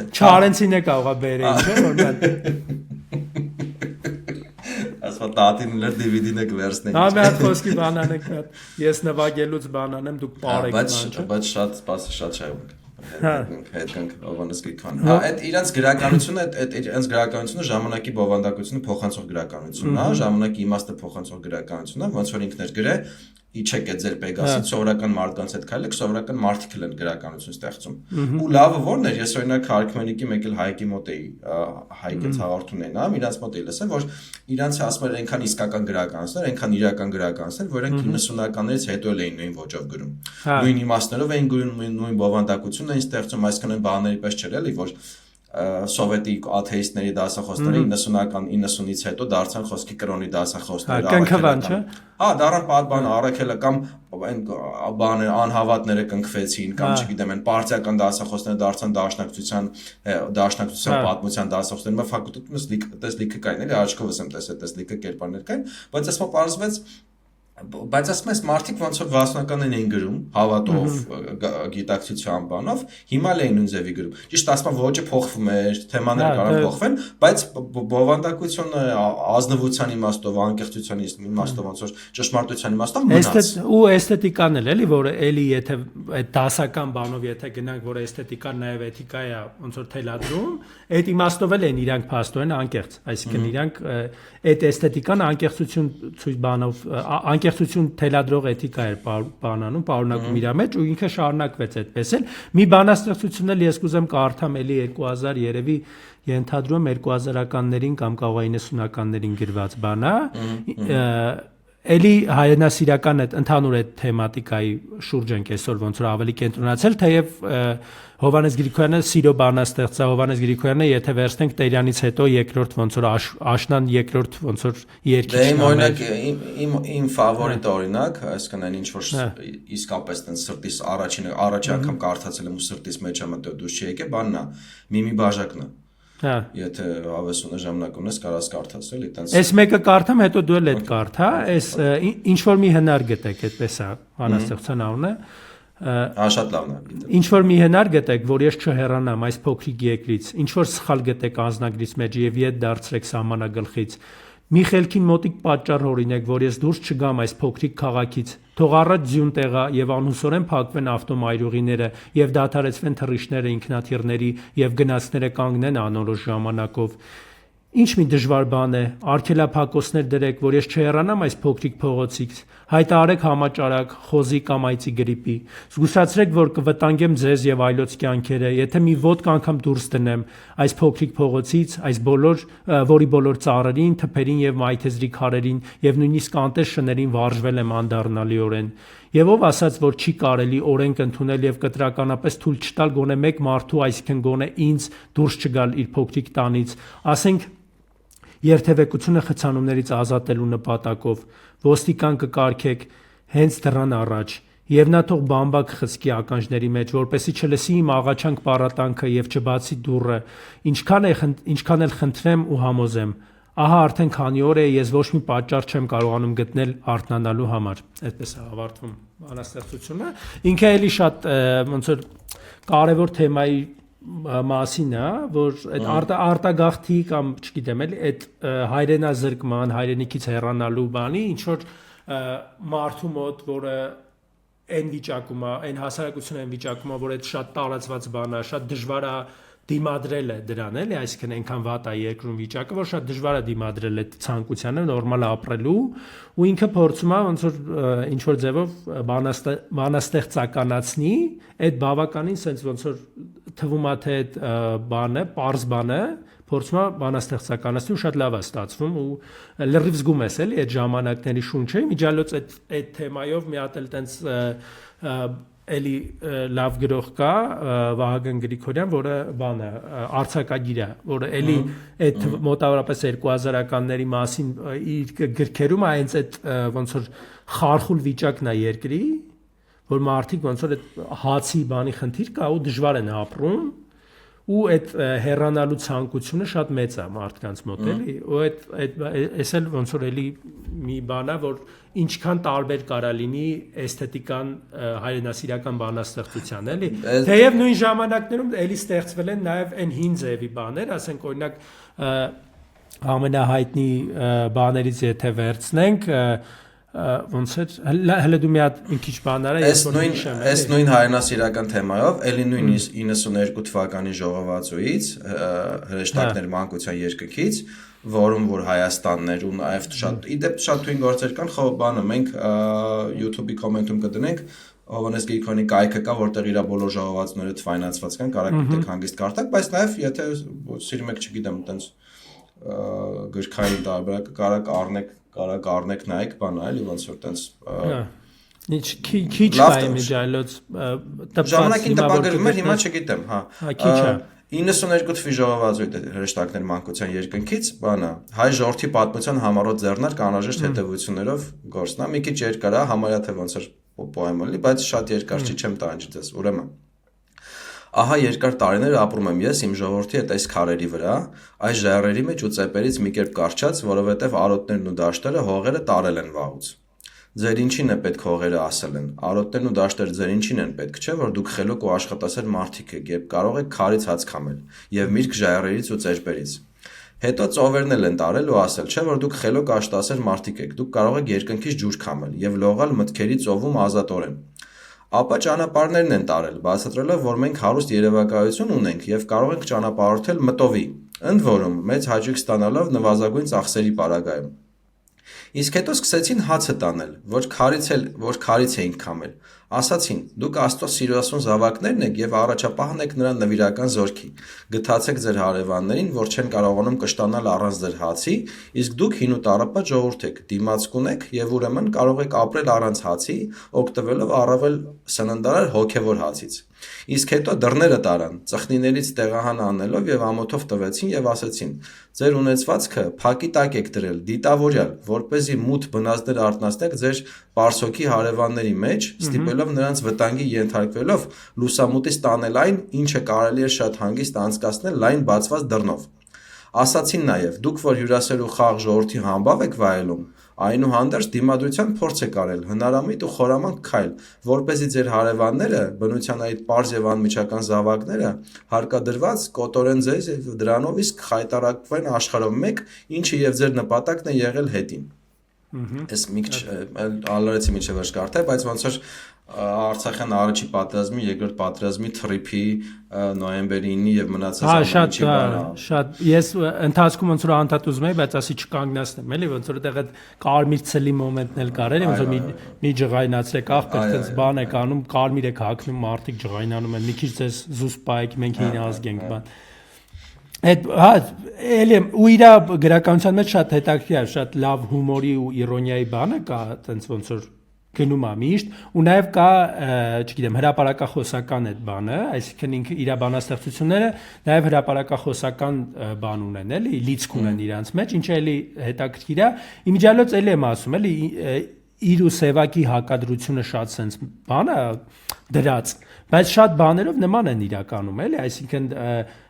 Speaker 1: Չարենցին է կարողա բերել, չէ՞ որ նա
Speaker 2: Ասա տատին լեր DVD-ը կվերցնենք։
Speaker 1: Հա մի հատ խոսքի բան անենք, ես նվագելուց բան անեմ, դուք բարեք բան, չէ՞։
Speaker 2: Բայց շատ սպասի շատ շահում հետ կանք Հովհաննես Գրիգորյան։ Հա այդ իրանց գրականությունը, այդ իրանց գրականությունը ժամանակի բովանդակությունը փոխանցող գրականությունն է, ժամանակի իմաստը փոխանցող գրականությունն է, ոնց որ ինքն էր գրե իչեք է ձեր Պեգասից սովորական մարդկանց հետ քայլեք, սովորական մարդիկ են գրականություն ստեղծում։ Ու լավը ո՞րն էր, ես օրինակ Արքմենիկի մեկ էլ Հայկի մոտ էի, Հայկից հաղորդում ունենա, իրանց մոտ էի լսել, որ իրանց ասում էր այնքան իսկական գրականություններ, այնքան իրական գրականություններ, որ իրենք 90-ականներից հետո էլ էին նույն ոճով գրում։ Նույն իմաստներով էին գրում, նույն բովանդակությունն էին ստեղծում, այսքան այն բաների պես չէր էլի, որ սովետիկ աթեիստների դասախոսները 90-ից հետո դարձան խոսքի կրոնի դասախոսներ,
Speaker 1: կնքվան, չէ՞։
Speaker 2: Հա, դառան պատբան առաքելը կամ այն բաներ անհավատները կնքվեցին կամ չգիտեմ, այն պարտիական դասախոսները դարձան դաշնակցության պատմության դասախոսներ, ֆակուլտետում դες լիքը կային, էլի աչքովս եմ տեսել, դες լիքը կերպարներ կային, բայց ասма պարզվեց բայց ասում ես մարդիկ ոնց որ 60-ականներին էին գրում, հավատով, գիտակցության բանով, հիմա էլ էին նույն ձևի գրում։ Ճիշտ ասма ոճը փոխվում է, թեմաները կարող փոխվեն, բայց բովանդակությունը ազնվության իմաստով, անկեղծության իմաստով, ոնց որ ճշմարտության իմաստով մնաց։
Speaker 1: Ու էսթետիկան էլ էլի, որ էլի եթե այդ դասական բանով եթե գնանք, որ էսթետիկան նաև էթիկա է, ոնց որ թելադրում, այդ իմաստով էլ են իրանք փաստորեն անկեղծ, այսինքն իրանք այդ էսթետիկան անկեղծություն ցույց բանով անկեղծություն թելադրող էթիկա էր բանանում, պարունակում իր մեջ ու ինքը շարունակվեց այդպես էլ։ Մի բանաստեղծություն էլ ես կուզեմ կարդամ էլի 2000 երևի ենթադրում 2000-ականներին կամ կարող 90-ականներին գրված բան է։ Էլի հայրենասիրական այդ ընդհանուր այդ թեմատիկայի շուրջ ենք այսօր ոնց որ ավելի կենտրոնացել, թեև Հովհաննես Գրիգորյանը սիրո բանաստեղծ է, Հովհաննես Գրիգորյանը եթե վերցնենք Տերյանից հետո երկրորդ ոնց որ աշնան երկրորդ ոնց որ երկիչն է։
Speaker 2: Դե օրինակ իմ ֆավորիտ օրինակ, այսինքն այն ինչ որ իսկապես տենց սրտիս առաջի անգամ կարդացել եմ ու սրտիս մեջ եմ մտել դուրս չեկե, բանն է, Միմի բաժակն է։
Speaker 1: Հա։
Speaker 2: Եթե ավեսունը ժամանակ ունես, կարաս կարդաս էլի, տենց։
Speaker 1: Այս մեկը կարդամ, հետո դու էլ այդ կարդա, այս ինչ որ մի հնար գտեք, այդպես է, բանաստեղծության անունը։
Speaker 2: Շատ լավն է։
Speaker 1: Ինչ որ մի հնար գտեք, որ ես չհեռանամ այս փոքրիկ երկրից, ինչ որ սխալ գտեք անձնագրից մեջ եւ ետ դարձրեք սահմանագլխից։ Մի խելքին մոտիկ պատճառ օրինեք, որ ես դուրս չգամ այս փոքրիկ քաղաքից, թող առաջ ձյուն տեղա եւ անհուսորեն փակվեն ավտոմայրուղիները եւ դադարեցվեն թռիչքները ինքնաթիռների եւ գնացքները կանգնեն անորոշ ժամանակով։ Ինչ մի դժվար բան է, արգելափակոսներ դրեք, որ ես չհեռանամ այս փոքրիկ փողոցից, հայտարարեք համաճարակ, խոզի կամ այծի գրիպի, զգուշացրեք, որ կվտանգեմ ձեզ եւ այլոց կյանքերը, եթե մի ոտք անգամ դուրս դնեմ այս փոքրիկ փողոցից, այս որի բոլոր ծառերին, թփերին եւ մայթեզրի քարերին եւ նույնիսկ անտես շներին վարժվել եմ անդառնալիորեն։ Եվ ով ասաց, որ չի կարելի օրենք ընդունել եւ կտրականապես թույլ չտալ գոնե մեկ մարդու, այսինքն գոնե ինձ դուրս չգալ իր փոքրիկ տանից, ասենք երթևեկությունը խցանումներից ազատելու նպատակով, ոստիկան կկարգեք հենց դրան առաջ, եւ նա թող բամբակ խցկի ականջների մեջ, որպեսի չլսի իմ աղաչանք պարատանքը եւ չբացի դուռը, ինչքան էլ խնդրեմ ու համոզեմ։ Ահա արդեն քանի օր է ես ոչ մի պատճառ չեմ կարողանում գտնել արթնանալու համար։ Այդպես է ավարտվում բանաստեղծությունը։ Ինքը էլի շատ ոնց որ կարևոր թեմայի մասին է, որ այդ արտագաղթի կամ չգիտեմ էլի այդ հայրենազրկման, հայրենիքից հեռանալու բանի ինչ որ մարդու մոտ, որը այն վիճակում է, այն հասարակությունը այն վիճակում է, որ այդ շատ տարածված բան է, շատ դժվար է դիմադրել է դրան էլի, այսինքն այնքան վատ է երկրում վիճակը, որ շատ դժվար է դիմադրել այդ ցանկությանը նորմալ ապրելու ու ինքը փորձում է ոնց որ ինչ որ ձևով բանաստեղծականացնի այդ բավականին sense ոնց որ թվում է թե այդ բանը, པարզ բանը փորձում է բանաստեղծականացնի ու շատ լավ է ստացվում ու լրիվ զգում ես էլի այդ ժամանակների շունչը, միջալոց այդ թեմայով մի հատ էլ տենց էլի լավ գրող կա Վահագն Գրիգորյան, որը բանը արձակագիր է, որը էլի այդ մոտավորապես 2000-ականների մասին իր գրքերում այնց այդ ոնց որ խարխուլ վիճակն է երկրի, որ մարդիկ ոնց որ այդ հացի բանի խնդիր կա ու դժվար են ապրում ու այդ հեռանալու ցանկությունը շատ մեծ է մարդկանց մոտ էլի ու այդ էս էլ ոնց որ էլի մի բան է որ ինչքան տարբեր կարա լինի էսթետիկան հայրենասիրական բանաստեղծության էլի թեև նույն ժամանակներում էլի ստեղծվել են նաև այն հին ձևի բաներ ասենք օրինակ ամենահայտնի բաներից եթե վերցնենք ոնց է հələ դու մի հատ մի քիչ բան արա
Speaker 2: այս նույն հայրենասիրական թեմայով էլի նույն 92 թվականի ժողովածուից հրեշտակներ մանկության երկնքից որում որ Հայաստանն էր ու նաև շատ թույն գործեր կան խո բանը մենք YouTube-ի կոմենտում կդնենք Հովանես Գրիգորյանի կայքը կա որտեղ իր բոլոր ժողովածուները թվայնացված կան կարա գտեք հանգիստ կարդաք բայց նաև եթե սիրում եք չգիտեմ այտենց գրքային տարբերակը կարա կառնեք նայեք բանա էլի ոնց որ տենց
Speaker 1: քիչ կա միջայլոց
Speaker 2: ժամանակին տպագրվում էր հիմա չգիտեմ հա քիչ է 92 թվի ժողովածույց հրեշտակներ մանկության երկնքից բանա հայ ժողովրդի պատմության համառոտ ձեռնարկ անհրաժեշտ հետևություններով գործնա մի քիչ երկար է համարյա թե ոնց էր պոեմը լի բայց շատ երկար չի չեմ տանջի ձեզ ուրեմն Ահա երկար տարիներ ապրում եմ ես իմ ժողովրդի այդ այս քարերի վրա, այս ժայռերի մեջ ու ծեպերից մի կերպ կարճած, որովհետև արոտներն ու դաշտերը հողերը տարել են վաղուց։ Ձեր ինչին է պետք հողերը ասել են։ Արոտներն ու դաշտերը ձեր ինչին են պետք, չէ՞ որ դուք խելոք ու աշխատասեր մարդիկ եք, երբ կարող եք քարից հաց քամել եւ միրգ ժայռերից ու ծերբերից։ Հետո ծովերն էլ են տարել ու ասել, չէ՞ որ դուք խելոք աշխատասեր մարդիկ եք, դուք կարող եք երկնքից ջուր քամել եւ լողալ մտքերի ծովում ազատորեն։ Ապա ճանապարհներն են տարել, բացատրելով, որ մենք հարուստ երևակայություն ունենք եւ կարող ենք ճանապարհորդել մտովի, ընդ որում մեծ հաճույք ստանալով նվազագույն ծախսերի պարագայում։ Իսկ հետո սկսեցին հացը տանել, որ քարից էին քամել։ Ասացին. դուք Աստծո սիրասուն զավակներն եք եւ առաջապահն եք նրա նվիրական զորքի։ Գթացեք ձեր հարևաններին, որ չեն կարողանում կշտանալ առանց ձեր հացի, իսկ դուք հին ու տառապած ժողովուրդ եք, դիմացկուն եք եւ ուրեմն կարող եք ապրել առանց հացի, օգտվելով առավել սննդարար հոգեվոր հացից։ Իսկ հետո դռները տարան, ծխնիներից տեղահան անելով եւ ամոթով տվեցին եւ ասեցին. ձեր ունեցվածքը փակի տակ եք դրել, դիտավորյալ, որպեսզի մութ բնազդներ արտնասնեք ձեր պարսոքի հարևանների մեջ, ստիպելով նրանց վտանգի ենթարկվելով լուսամուտից տանել այն, ինչը կարելի է շատ հանգիստ անցկացնել լայն բացված դռնով։ Ասացին նաև, դուք որ հյուրասեր ու խաղ ժողովրդի համբավ եք վայելում, այնուհանդերձ դիմադրության փորձ եք արել, հնարամիտ ու խորամանկ քայլ, որպեսզի ձեր հարևանները, բնության այդ պարզ եւ անմիջական զավակները, հարկադրված կոտորեն ձեզ եւ դրանով իսկ խայտարակվեն աշխարհով մեկ, ինչը եւ ձեր նպատակն է եղել հետին։ Ես մի քիչ ալարեցի միջև վերջ կարդա, բայց ոնց որ Արցախյան առաջի պատերազմի, երկրորդ պատերազմի թրիփի նոյեմբերի 9-ի եւ մնացած
Speaker 1: շատ ես ընթացքում ոնց որ անդադ ուզում եի, բայց ասի չկանգնացնեմ, էլի ոնց որ այդտեղ այդ կարմիր ցելի մոմենտն էլ կար, էլի ոնց որ մի ջղայնացրեք, աղբեր այդպես բան եք անում, կարմիր եք հագնում, մարդիկ ջղայնանում են, մի քիչ ձեզ զուսպայեք, մենք հին ազգ ենք, բան։ Այդ հա էլի ու իր գրականության մեջ շատ հետաքրքիր է, շատ լավ հումորի ու իրոնիայի բանը կա, այտենց ոնց որ գնում է միշտ ու նաև կա, չգիտեմ, հրապարակախոսական այդ բանը, այսինքն ինքը իր բանաստեղծությունները նաև հրապարակախոսական բան ունեն, էլի, լիցք ունեն իրանց մեջ, ինչը էլի հետաքրքիր է։ Իմիջիալոց էլի եմ ասում, էլի իր ու սևակի հակադրությունը շատ sense բան է դրած, բայց շատ բաներով նման են իրականում, էլի, այսինքն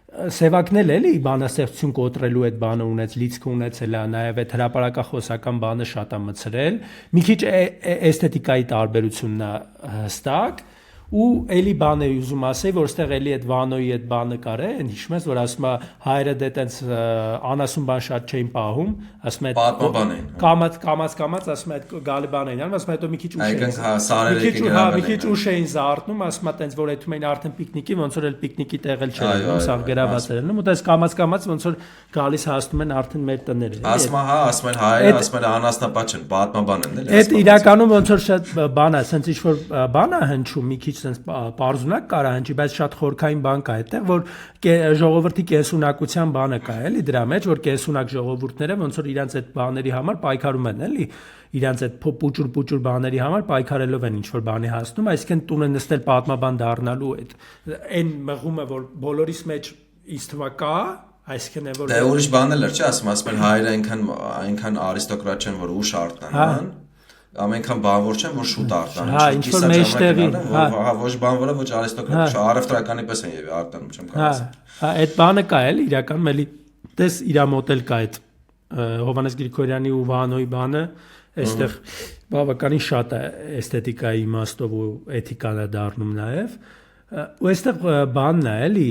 Speaker 1: Սևակն էլ էլի բանաստեղծություն կոտրելու այդ բանը ունեց, լիցքը ունեցել է, նաև այդ հրապարակախոսական բանը շատ է մցրել, մի քիչ էսթետիկայի տարբերությունն է հստակ ու էլի բան է ուզում ասել, որ այստեղ էլի այդ Վանոյի այդ բանը կար է, այն հիշում ես, որ ասում է հայրը դե տենց անասուն բան շատ չէին պահում, ասում է
Speaker 2: պատմաբան էին։
Speaker 1: Կամած ասում է այդ գալի բան էին անում, ասում է հետո մի քիչ ուշ էին զարթնում, ասում է տենց որ այդում էին արդեն պիկնիկի, ոնց որ էլ պիկնիկի տեղել չէր, ոնց գրաված էր լինում, ու տես կամած ոնց որ գալիս հասնում են արդեն մեր տները։
Speaker 2: Ասում են հայրը, ասում են անասնապատ չեն, պատմաբան են, էլի։
Speaker 1: Այդ իրականում ոնց որ շատ բան է, sense ինչ որ բան է հնչում մի քիչ sense բարձունակ կարա հնչի, բայց շատ խորքային բան կա այդտեղ, որ ժողովրդի կենսունակության բանը կա, էլի դրա մեջ, որ կենսունակ ժողովուրդները ոնց որ իրանց այդ բաների համար պայքարում են, էլի, իրանց այդ պուճուր բաների համար պայքարելով են ինչ որ բանի հասնում, այսինքն տունը նստել պատմաբան դառնալու այն մղումը, որ բոլորիս մեջ ինձ թվա կա, այսինքն է որ
Speaker 2: Դե ուրիշ բան էլ էր, չէ, ասում են հայերը այնքան արիստոկրատ չեն, որ ուշ արտանան, ամենքան բանվոր չեն, որ շուտ արտանան,
Speaker 1: հա, ինչ որ մեջտեղի,
Speaker 2: հա, ոչ բանվորը, ոչ արիստոկրատ, չէ, առևտրականի պես են եւ արտանում, չեմ կարող ասել։
Speaker 1: Հա, այդ բանը կա էլ իրականում էլի տես իրա մոդել կա այդ Հովհաննես Գրիգորյանի ու Վանոյի բանը, այստեղ բավականին շատ է էսթետիկայի իմաստով ու էթիկան է դառնում նաեւ ու այստեղ բանն է էլի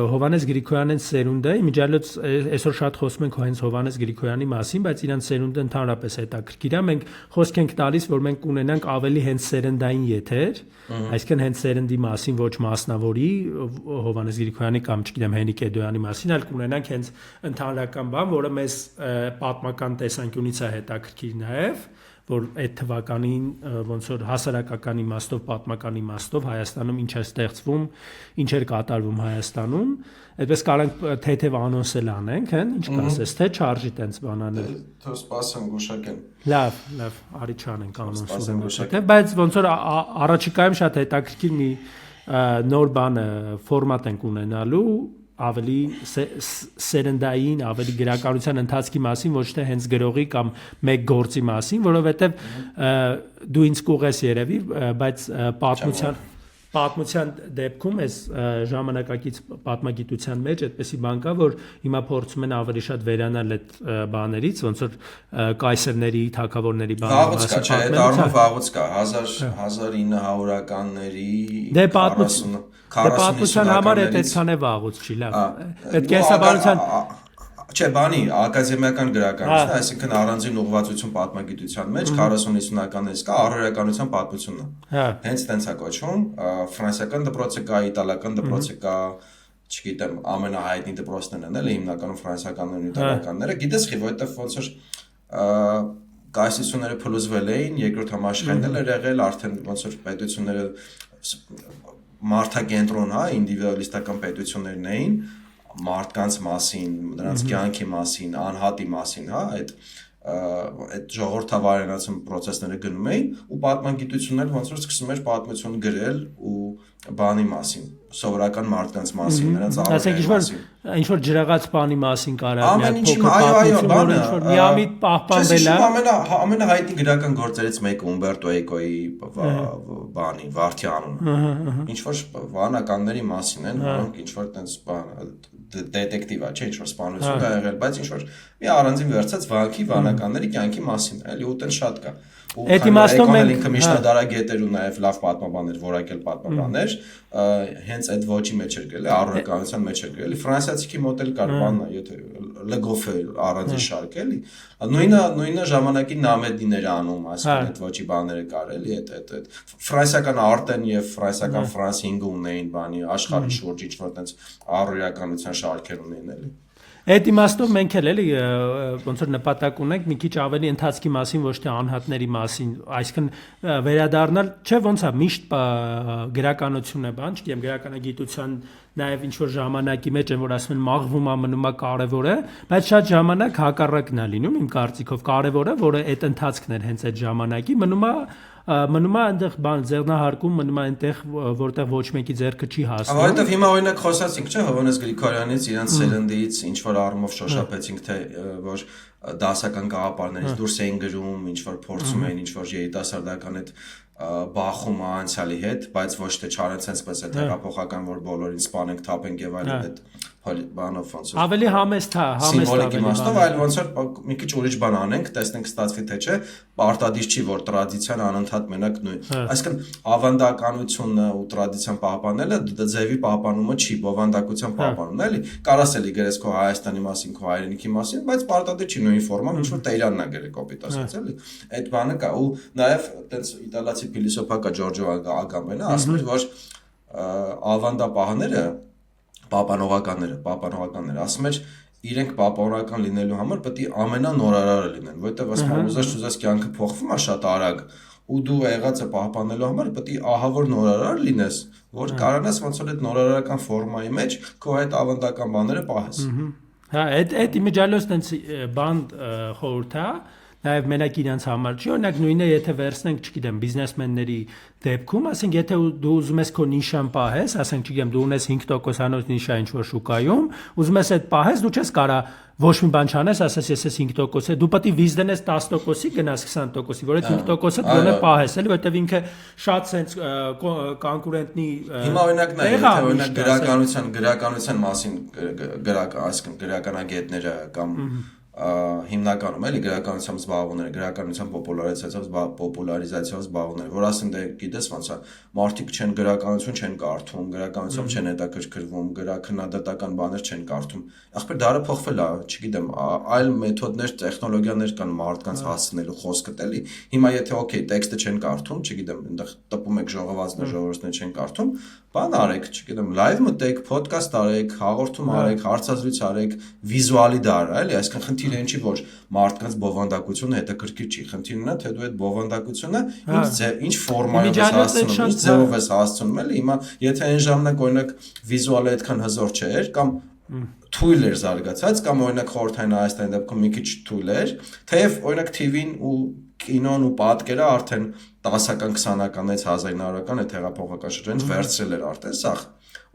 Speaker 1: Հովհաննես Գրիգորյանն սերունդը իմիջիալոց այսօր շատ խոսում ենք հենց Հովհաննես Գրիգորյանի մասին, բայց իրանց սերունդը ընդհանրապես հետաքրքիր է, մենք խոսք ենք տալիս, որ մենք ունենանք ավելի հենց սերնդային եթեր, այսինքն հենց սերնդի մասին ոչ մասնավորի Հովհաննես Գրիգորյանի կամ չգիտեմ Հենրիկ Էդոյանի մասին, այլ կունենանք հենց ընդհանրական բան, որը մեզ պատմական տեսանկյունից է հետաքրքիր նաև որ այդ թվականին ոնց որ հասարակական իմաստով, պատմական իմաստով Հայաստանում ինչ է ստեղծվում, ինչ էր կատարվում Հայաստանում, այդպես կարանք թեթև անոնսել անենք, հեն, ինչ կասես, թե չարժի տենց բան անել։
Speaker 2: Թող սպասեմ գուշակեն։
Speaker 1: Լավ, արի չանենք անոնսը գուշակել, բայց ոնց որ առաջիկայում շատ հետաքրքիր մի նոր բան ֆորմատ ենք ունենալու ավելի սերնդային, ավելի գրականության ընթացքի մասին, ոչ թե հենց գրողի կամ մեկ գործի մասին, որովհետև դու ինձ կուղես երևի, բայց պատմության դեպքում այս ժամանակակից պատմագիտության մեջ այդպեսի բան կա, որ հիմա փորձում են ավելի շատ վերանալ այդ բաներից, ոնց որ կայսերների, թագավորների բաների
Speaker 2: մասին պատմել։ Դա առումով վաղուց կա, 1900-ականների
Speaker 1: 40-50 համար այդքան է վաղուց չի, լավ։ Այդ կենսաբանության
Speaker 2: Չէ, բանի, ակադեմիական գրականություն, այսինքն առանձին ուղղվածություն պատմագիտության մեջ 40-50-ականներից կա առօրեականության պատմությունը։ Հենց տենց է կոչվում, ֆրանսիական դպրոցը կա, իտալական դպրոցը կա, չգիտեմ, ամենահայտնի դպրոցներն են, էլի հիմնականում ֆրանսիականներն ու իտալականները։ Գիտես խի, որովհետև ոնց որ կայսրությունները փլուզվել էին, երկրորդ համաշխարհային էլ էր եղել, արդեն ոնց որ պետությունները մարդակենտրոն, հա, ինդիվիդուալիստական պետություններն էին մարդկանց մասին, նրանց կյանքի մասին, անհատի մասին, հա, այդ ժողովրդավարենացում process-ները գնում էին ու պատմագիտությունն ոնց որ սկսում էր պատմություն գրել ու բանի մասին, սովորական մարդկանց մասին, նրանց
Speaker 1: առօրյա մասին։ Ինչ որ ջրաղաց բանի մասին կարա մի փոքր պատմություն, որ ինչ որ միամիտ պահպանվել է։
Speaker 2: Ամենահայտնի գրական գործերից մեկը Ումբերտո Էկոյի բանի Վարդի անունը։ Ինչ որ վանականների մասին են, որոնք ինչ որ տենց բան դետեկտիվ է, չէ, ինչ որ սպանություն կա եղել, բայց ինչ որ մի առանձին վերցած վանքի վանականների կյանքի մասին է, էլի ու տեն շատ կա։
Speaker 1: Այդ իմաստով մենք
Speaker 2: ինքը միջնադարագետեր ու նաև լավ պատմաբաններ, որակել պատմաբաններ, հենց այդ ոճի մեջ էր գրել, առօրեականության մեջ էր գրել։ Ֆրանսիացիքի մոդել կար բանն է, եթե լգոֆը առանձին շարք էլի։ Նույնը ժամանակի նամեդին էր անում, այսինքն այդ ոճի բաները կար էլի, այդ ֆրանսիական արտեն եւ ֆրանսիական ֆրանսինգը ունեին բանի աշխարհի շուրջ ինչ-որ տենց առօրեականության շարքեր ունեին էլի։
Speaker 1: Այդ իմաստով մենք էլ էլի ոնց որ նպատակ ունենք մի քիչ ավելի ընթացքի մասին, ոչ թե անհատների մասին, այսինքն վերադառնալ, չէ, ոնց է միշտ գրականությունը բան, չգիտեմ, գրականագիտության նաև ինչ որ ժամանակի մեջ են, որ ասում են մաղվում է, մնում է կարևոր է, բայց շատ ժամանակ հակառակն է լինում իմ կարծիքով, կարևորը, որը այդ ընթացքն էր հենց այդ ժամանակի, մնում է այնտեղ բան ձեռնահարկում, մնում է այնտեղ, որտեղ ոչ մեկի ձեռքը չի հասնում։
Speaker 2: Որովհետև հիմա օրինակ խոսացինք, չէ, Հովհաննես Գրիգորյանից, իրենց սերնդից ինչ որ առումով շոշափեցինք, թե որ դասական գաղափարներից դուրս էին գրում, ինչ որ փորձում էին, ինչ որ երիտասարդական այդ բախում անցյալի հետ, բայց ոչ թե չարեցենց պես այդ հեղափոխական, որ բոլորին սպանենք, թափենք եւ այլն այդ բանով ոնց որ
Speaker 1: ավելի համեստ է,
Speaker 2: սիմվոլիկ իմաստով, այլ ոնց որ մի քիչ ուրիշ բան անենք, տեսնենք ստացվի թե չէ, պարտադիր չի որ տրադիցիան անընդհատ մենակ նույն։ Այսինքն ավանդականությունը ու տրադիցիան պահպանելը ձևի պահպանումը չի, բովանդակության պահպանումն է, էլի։ Կարաս էլի գրես քո Հայաստանի մասին, քո հայրենիքի մասին, բայց պարտադիր չի նույն ֆորման, ինչ որ Տեյրանն է գրել կոպիտ ասած, էլի։ Այդ բանը կա ու նաև այտենց իտալացի փիլիսոփա կա Ջորջո Ագամբենը, ասում էր, որ ավանդապահները պապանողականները ասում էր իրենք պապանողական լինելու համար պետք է ամենանորարարը լինեն, որովհետև ասում եմ ուզես կյանքը փոխվում է շատ արագ ու դու եղածը պահպանելու համար պետք է ահավոր նորարար լինես, որ կարողանաս ոնց որ այդ նորարարական ֆորմայի մեջ քո այդ ավանդական բաները պահես։
Speaker 1: Հա, այդ իմիջիալոց տենց բան խորհուրդ է, նաև մենակ իրենց համար չի, օրինակ նույնը եթե վերցնենք, չգիտեմ, բիզնեսմենների դեպքում, ասենք եթե դու ուզում ես քո նիշան պահես, ասենք չգիտեմ, դու ունես 5% անոց նիշա ինչ-որ շուկայում, ուզում ես այդ պահես, դու չես կարա ոչ մի բան չանես, ասես ես 5% է, դու պետք է վիզ դնես 10%-ի, գնաս 20%-ի, որ այդ 5%-ը դու ունես պահես, էլի, որովհետև ինքը շատ sense կոնկուրենտնի
Speaker 2: Հիմա օրինակ նա եթե օրինակ գրականության մասին այսինքն գրականագետները կամ հիմնականում էլի գրականությամբ զբաղվողները, գրականության պոպուլարիզացիայով զբաղվողները, որ ասեն դե գիտես ոնց է, մարդիկ չեն գրականություն չեն կարդում, գրականությամբ չեն հետաքրքրվում, քննադատական բաներ չեն կարդում։ Ախպեր դարը փոխվել է, չգիտեմ, այլ մեթոդներ, տեխնոլոգիաներ կան մարդկանց հասցնելու խոսքը էլի։ Հիմա եթե օքեյ, տեքստը չեն կարդում, չգիտեմ, այնտեղ տպում եք ժողովածներ, ժողովուրդներ չեն կարդում, բան արեք, չգիտեմ, լայվ մտեք, ոդկաստ արեք, հաղորդում արեք, հարցազրույց արեք, վիզուալի դար, էլի, այսինքն խնդիրը ինչի որ մարդկանց բովանդակությունը հետաքրքիր չի, խնդիրն է թե դու այդ բովանդակությունը ինչ ֆորմայով ես հասցնում, ինչ ձևով ես հասցնում, էլի, հիմա եթե այն ժամանակ օրինակ վիզուալը այդքան հզոր չէր կամ թույլ էր զարգացած կամ օրինակ խորհրդային Հայաստանի դեպքում մի քիչ թույլ էր, թեև օրինակ TV-ն ու կինոն ու պատկերը արդեն 10-ական, 20-ականից 1900-ական այդ հեղափոխական շրջանից վերցրել էր արդեն սա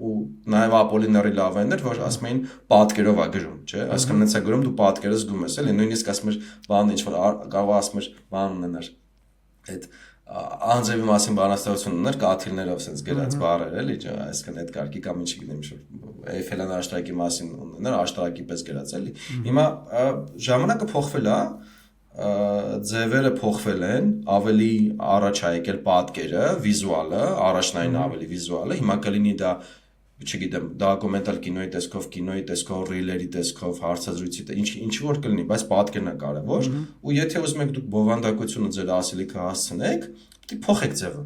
Speaker 2: ու նաև Ապոլինարի լավայներ, որ ասում էին պատկերով է գրում, չէ՞, այսինքն նենց է գրում դու պատկերը զգում ես, էլի, նույնիսկ ասում էր բան ինչ որ կարող ասում էր բան ունենար այդ անձևի մասին բանաստեղծություն ուներ կաթիլներով sense գրած բառեր, էլի, այսինքն այդ կարգի կամ ինչ գիտեմ ինչ Էյֆելյան աշտարակի մասին ունենար աշտարակի պես գրած, էլի։ Հիմա ժամանակը փոխվել է, ձևերը փոխվել են, ավելի առաջ է եկել պատկերը, վիզուալը, առաջնային ավելի վիզուալը, հիմա կլինի դա չգիտեմ, դոկումենտալ կինոյի տեսքով, ռիլերի տեսքով, հարցազրույցի, ինչ որ կլինի, բայց պատկերն է կարևոր, ու եթե ուզում եք դուք բովանդակությունը ձեր ասելիքը հասցնեք, պետք է փոխեք ձևը։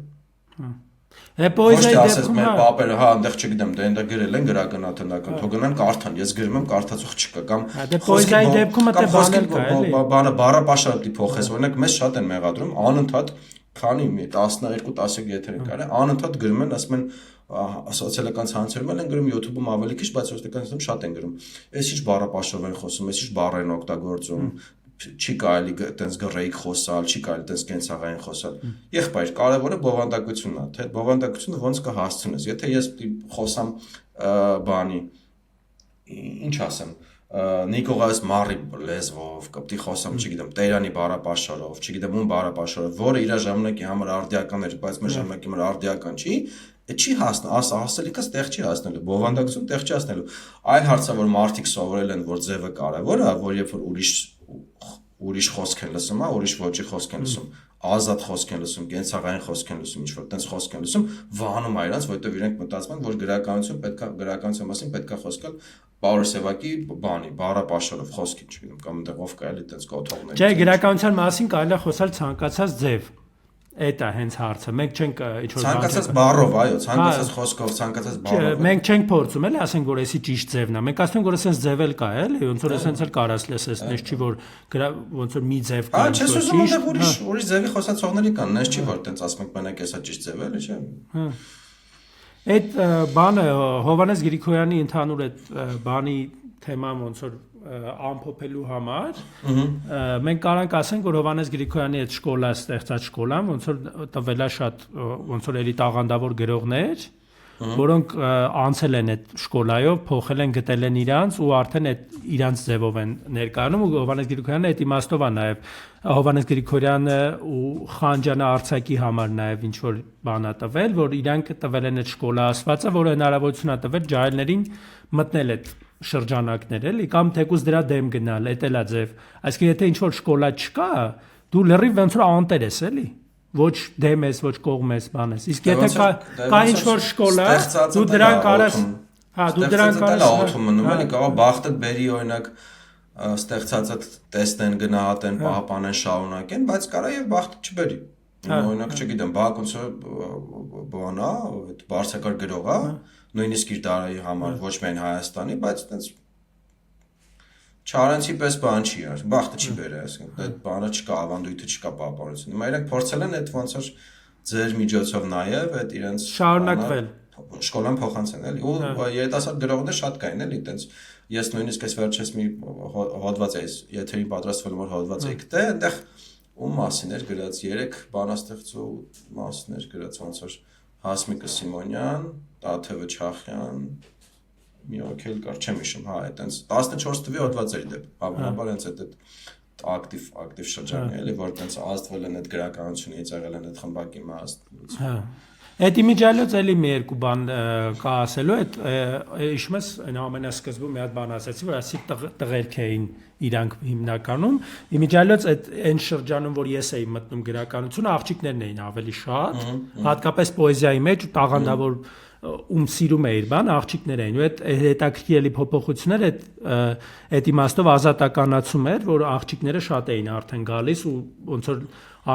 Speaker 1: Պոեզիայի դեպքում
Speaker 2: մեր պապերը, հա, այնտեղ չգիտեմ, դե այնտեղ գրել են գրականաթնդական, թող գնան կարդան, ես գրում եմ կարդացող չկա, կամ
Speaker 1: պոեզիայի դեպքում դա բանել կա, էլի։
Speaker 2: Բանը բառապաշարը պետք է փոխես, օրինակ մեզ շատ են մեղադրում, անընդհատ քանի 12-13 եթեր են կարել, անընդհատ գրում են, ասում են սոցիալական ցանցերում են գրում YouTube-ում ավելի քիչ, բայց սոցիալական շատ են գրում։ Այս ինչ բառապաշարով են խոսում, այս ինչ բառեր են օգտագործում, չի կարելի այտենց գրեիք խոսալ, չի կարելի այտենց կենցաղային խոսալ։ Եղբայր, կարևորը բովանդակությունն է, թե բովանդակությունը ոնց կհասցնես։ Եթե ես խոսամ բանի, ինչ ասեմ, Նիկողայոս Մարի լեզվով, կպտի խոսամ, չգիտեմ, Տերանի բառապաշարով, չգիտեմ ում բառապաշարով, որը իր ժամանակի համար արդիական էր, բայց մեր ժամանակի համար արդիական չի, չի հասնի, ասելիքս տեղ չի հասնելու, բովանդակություն տեղ չի հասնելու։ Այլ հարցը, որ մարդիկ սովորել են, որ ձևը կարևոր է, որ երբ որ ուրիշ խոսք են լսում, ուրիշ ոճի խոսք են լսում, ազատ խոսք են լսում, կենցաղային խոսք են լսում, ինչ-որ տենց խոսք են լսում, վանում է իրանց, որովհետև իրենք մտածում են, որ գրականության մասին պետք է խոսքալ Պաուրսևակի բանի, բառապաշարով խոսքի, չգիտեմ, կամ այնտեղ ով կարելի տենց կոթողներ։
Speaker 1: Չէ, գրականության մասին կարելի է խոսալ ցանկացած ձև։ Այդ է հենց հարցը։ Մենք չենք ինչ-որ
Speaker 2: ցանկացած բառով, այո, ցանկացած խոսքով, ցանկացած բառով։
Speaker 1: Մենք չենք փորձում, էլի, ասենք որ էսի ճիշտ ձևն է։ Մենք ասում ենք որ էսենց ձև էլ կա, էլի, ոնց որ էսենց էլ կարաս լսես, նես չի որ ոնց որ մի ձև կա,
Speaker 2: ինչ որ ճիշտ։ Ուրիշ ձևի խոսացողների կան, նես չի որ տենց ասում ենք մենակ էսա ճիշտ ձև է, էլի, չէ։
Speaker 1: Այդ բանը Հովհաննես Գրիգորյանի ընդհանուր այդ բանի թեման ոնց որ ամփոփելու համար մենք կարանք ասենք որ Հովհաննես Գրիգորյանի այդ շկոլա ստեղծած շկոլան ոնց որ տվել է շատ ոնց որ էլի տաղանդավոր գրողներ որոնք անցել են այդ շկոլայով, փոխել են, գտել են իրանց ու արդեն այդ իրանց ձևով են ներկայանում ու Հովհաննես Գրիգորյանը այդ իմաստով է նաև Հովհաննես Գրիգորյանը ու Խանջանը Արցակի համար նաև ինչ որ բան է տվել, որ իրանք տվել են այդ շկոլա ասվածը, որը հնարավորություն է տվել ջահելներին մտնել այդ շրջանակներ էլի կամ թեկուզ դրա դեմ գնալ, էդ էլա ձև։ Այսինքն եթե ինչ որ շկոլա չկա, դու լրիվ ոնց որ անտեր ես էլի։ Ոչ դեմ ես, ոչ կողմ ես, բան ես։ Իսկ եթե կա ինչ որ շկոլա, դու դրան կարաս, հա, դու դրան կարաս
Speaker 2: օթում մնում էլի, կարող բախտը բերի օրինակ ստեղծածը տեսնեն, գնահատեն, պահպանեն, շարունակեն, բայց կարա եւ բախտը չբերի։ Օրինակ չգիտեմ, Բակունցը բանա, այդ բարձրակարգ գրող է, նույնիսկ իր դարի համար ոչ միայն Հայաստանի, բայց այտենց Չարենցի պես բան չի ար, բախտը չի բերել, այսինքն այդ բանը չկա, ավանդույթը չկա պահպանություն։ Հիմա իրենք փորձել են այդ ոնց որ ձեր միջոցով նաև այդ իրենց
Speaker 1: շարունակվել
Speaker 2: շկոլան փոխանցեն էլի ու երիտասարդ գրողներ շատ կային էլի այտենց ես նույնիսկ այս վերջերս մի հոդված էի եթերին պատրաստվել որ հոդված էի գտե այնտեղ ու մասին էր գրած 3 բանաստեղծու մասին էր գրած ոնց որ Հասմիկը Սիմոնյան, Տաթևը Չախյան մի օքել կար, չեմ հիշում, հա, այտենց 14 թվի հոդված էր դեպ, հավանաբար հենց այդ ակտիվ շրջան է, էլի, որ այտենց ազդվել են այդ գրականությունից, եղել են այդ խմբակի մաս։
Speaker 1: Հա։ Այդ իմիջիալոց էլի մի երկու բան կա ասելու, այդ հիշում ես այն ամենասկզբում մի հատ բան ասացի, որ ասի տղերք էին իրանք հիմնականում, իմիջիալոց այդ այն շրջանում, որ ես էի մտնում գրականությունը, աղջիկներն էին ավելի շատ, հատկապես պոեզիայի մեջ ու տաղանդավոր սիրում էիր բան աղջիկներ էին ու այդ հետաքրքիր էլի փոփոխություններ այդ իմաստով ազատականացում էր որ աղջիկները շատ էին արդեն գալիս ու ոնց որ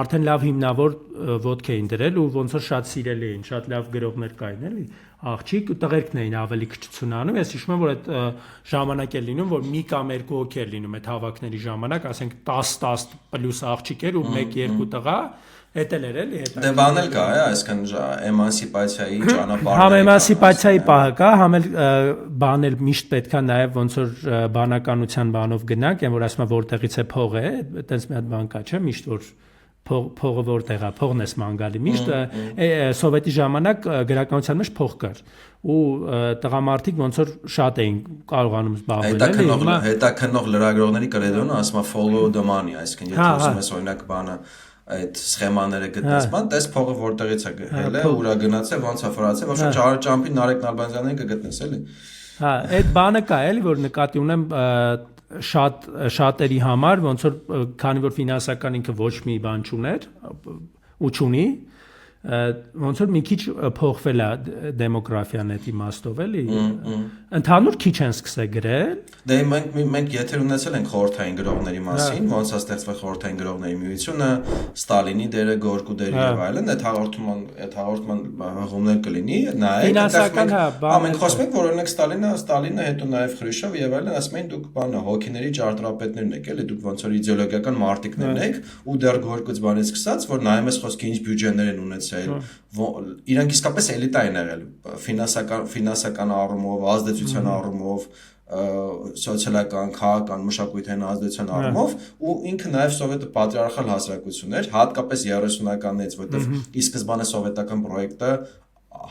Speaker 1: արդեն լավ հիմնավոր ոդք էին դրել ու ոնց որ շատ սիրելի էին շատ լավ գրողներ կային էլի աղջիկ ու տղերքն էին ավելի քչություն անում ես հիշում եմ որ այդ ժամանակ է լինում որ մի կամ երկու հոգի էր լինում այդ հավաքների ժամանակ ասենք 10 պլյուս աղջիկ էր ու 1-2 տղա Էդ էլ էր էլի հետո։
Speaker 2: Դե բան էլ կա, այսինքն էմանսիպացիայի ճանապարհը։
Speaker 1: Համ էմանսիպացիայի պահը կա, համ էլ բան էլ միշտ պետքա նաև ոնց որ բանականության բանով գնանք, այն որ ասում եմ որտեղից է փողը, այտենց մի հատ բան կա, չէ՞, միշտ որ փողը որտեղ է, փողն էս մանգալի, միշտ սովետի ժամանակ գրականության մեջ փող կար ու տղամարդիկ ոնց որ շատ էին կարողանում զբաղվել
Speaker 2: հետաքննող լրագրողների կրեդոնը ասում է follow the money, այսինքն եթե ուզում ես օրինակ բանը այդ սխեմաները գտնես բան, տես փողը որտեղից է գել է, ուրա գնաց է, ոնց է ֆրացել, ոչ ճարճամփին Նարեկ Նալբանդյանին կգտնես էլի։
Speaker 1: Հա, այդ բանը կա էլի, որ նկատի ունեմ շատերի համար, ոնց որ քանի որ ֆինանսական ինքը ոչ մի բան չուներ ու չունի, ոնց որ մի քիչ փոխվել է դեմոգրաֆիան այդ իմաստով էլի ընդհանուր քիչ են սկսել գրել
Speaker 2: դե մենք եթեր ունեցել ենք խորհրդային գրողների մասին ոնց է ստեղծվել խորհրդային գրողների միությունը Ստալինի դերը Գորկու դերը եւ այլն այդ հաղորդման հղումներ կլինի նայեք մենք խոսում ենք որ օրինակ Ստալինը հետո նաեւ Խրուշչով եւ այլն ասում են դուք բանը հոգիների ճարտարապետներն եք էլի դուք ոնց որ իդեոլոգիական մարտիկներն եք ու դեռ Գորկուց բանից սկսած որ նայում ես խոսքի ինչ բյուջեներ են ունեցել իրանք իսկապես էլիտա են եղել ֆինանսական առումով, ազդեցության առումով, սոցիալական, քաղաքական, մշակութային ազդեցության առումով ու ինքը նաև սովետը պատրիարխալ հասարակություն էր, հատկապես 30-ականներից, որտեղ ի սկզբանե սովետական պրոյեկտը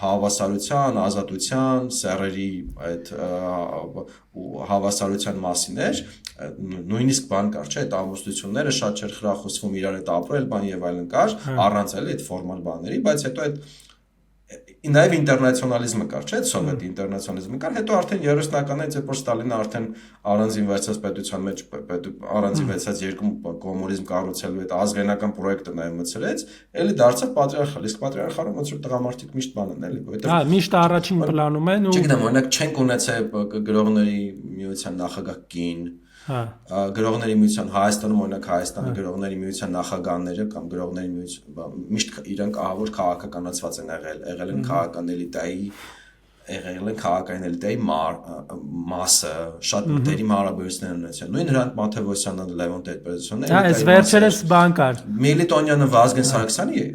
Speaker 2: հավասարության, ազատության, սեռերի այդ հավասարության մասին էր, նույնիսկ բան կար, չէ, այդ ամուսնությունները շատ չէր խրախուսվում իրար հետ ապրել, բան եւ այլն կար, առանց էլի այդ ֆորմալ բաների, բայց հետո այդ նաև ինտերնացիոնալիզմը կար, չէ՞, սովետի ինտերնացիոնալիզմը կար, հետո արդեն 30-ականներից երբ որ Ստալինը արդեն առանձին վերցած պետության մեջ առանձին վերցած երկու կոմունիզմ կառուցելու այդ ազգայնական պրոյեկտը նաև մցրեց, էլի դարձավ պատրիարխալ, իսկ պատրիարխալը ոնց որ տղամարդիկ միշտ բան են էլի, որովհետև
Speaker 1: հա, միշտ առաջին պլանում են ու
Speaker 2: չգիտեմ, օրինակ չենք ունեցել գրողների միության նախագահ կին գրողների միության Հայաստանում օրինակ Հայաստանի գրողների միության նախագահները կամ գրողների միության միշտ իրանք ահավոր քաղաքականացված են եղել են քաղաքական էլիտայի եղել են քաղաքային էլիտայի մասը շատ դերի հարաբերություններ ունեցել նույն Հրանտ Մաթևոսյանը Լևոն Տեր-Պետրոսյանը
Speaker 1: այս վերջերս բան կար
Speaker 2: Միլիտոնյանը Վազգեն Սարգսյանի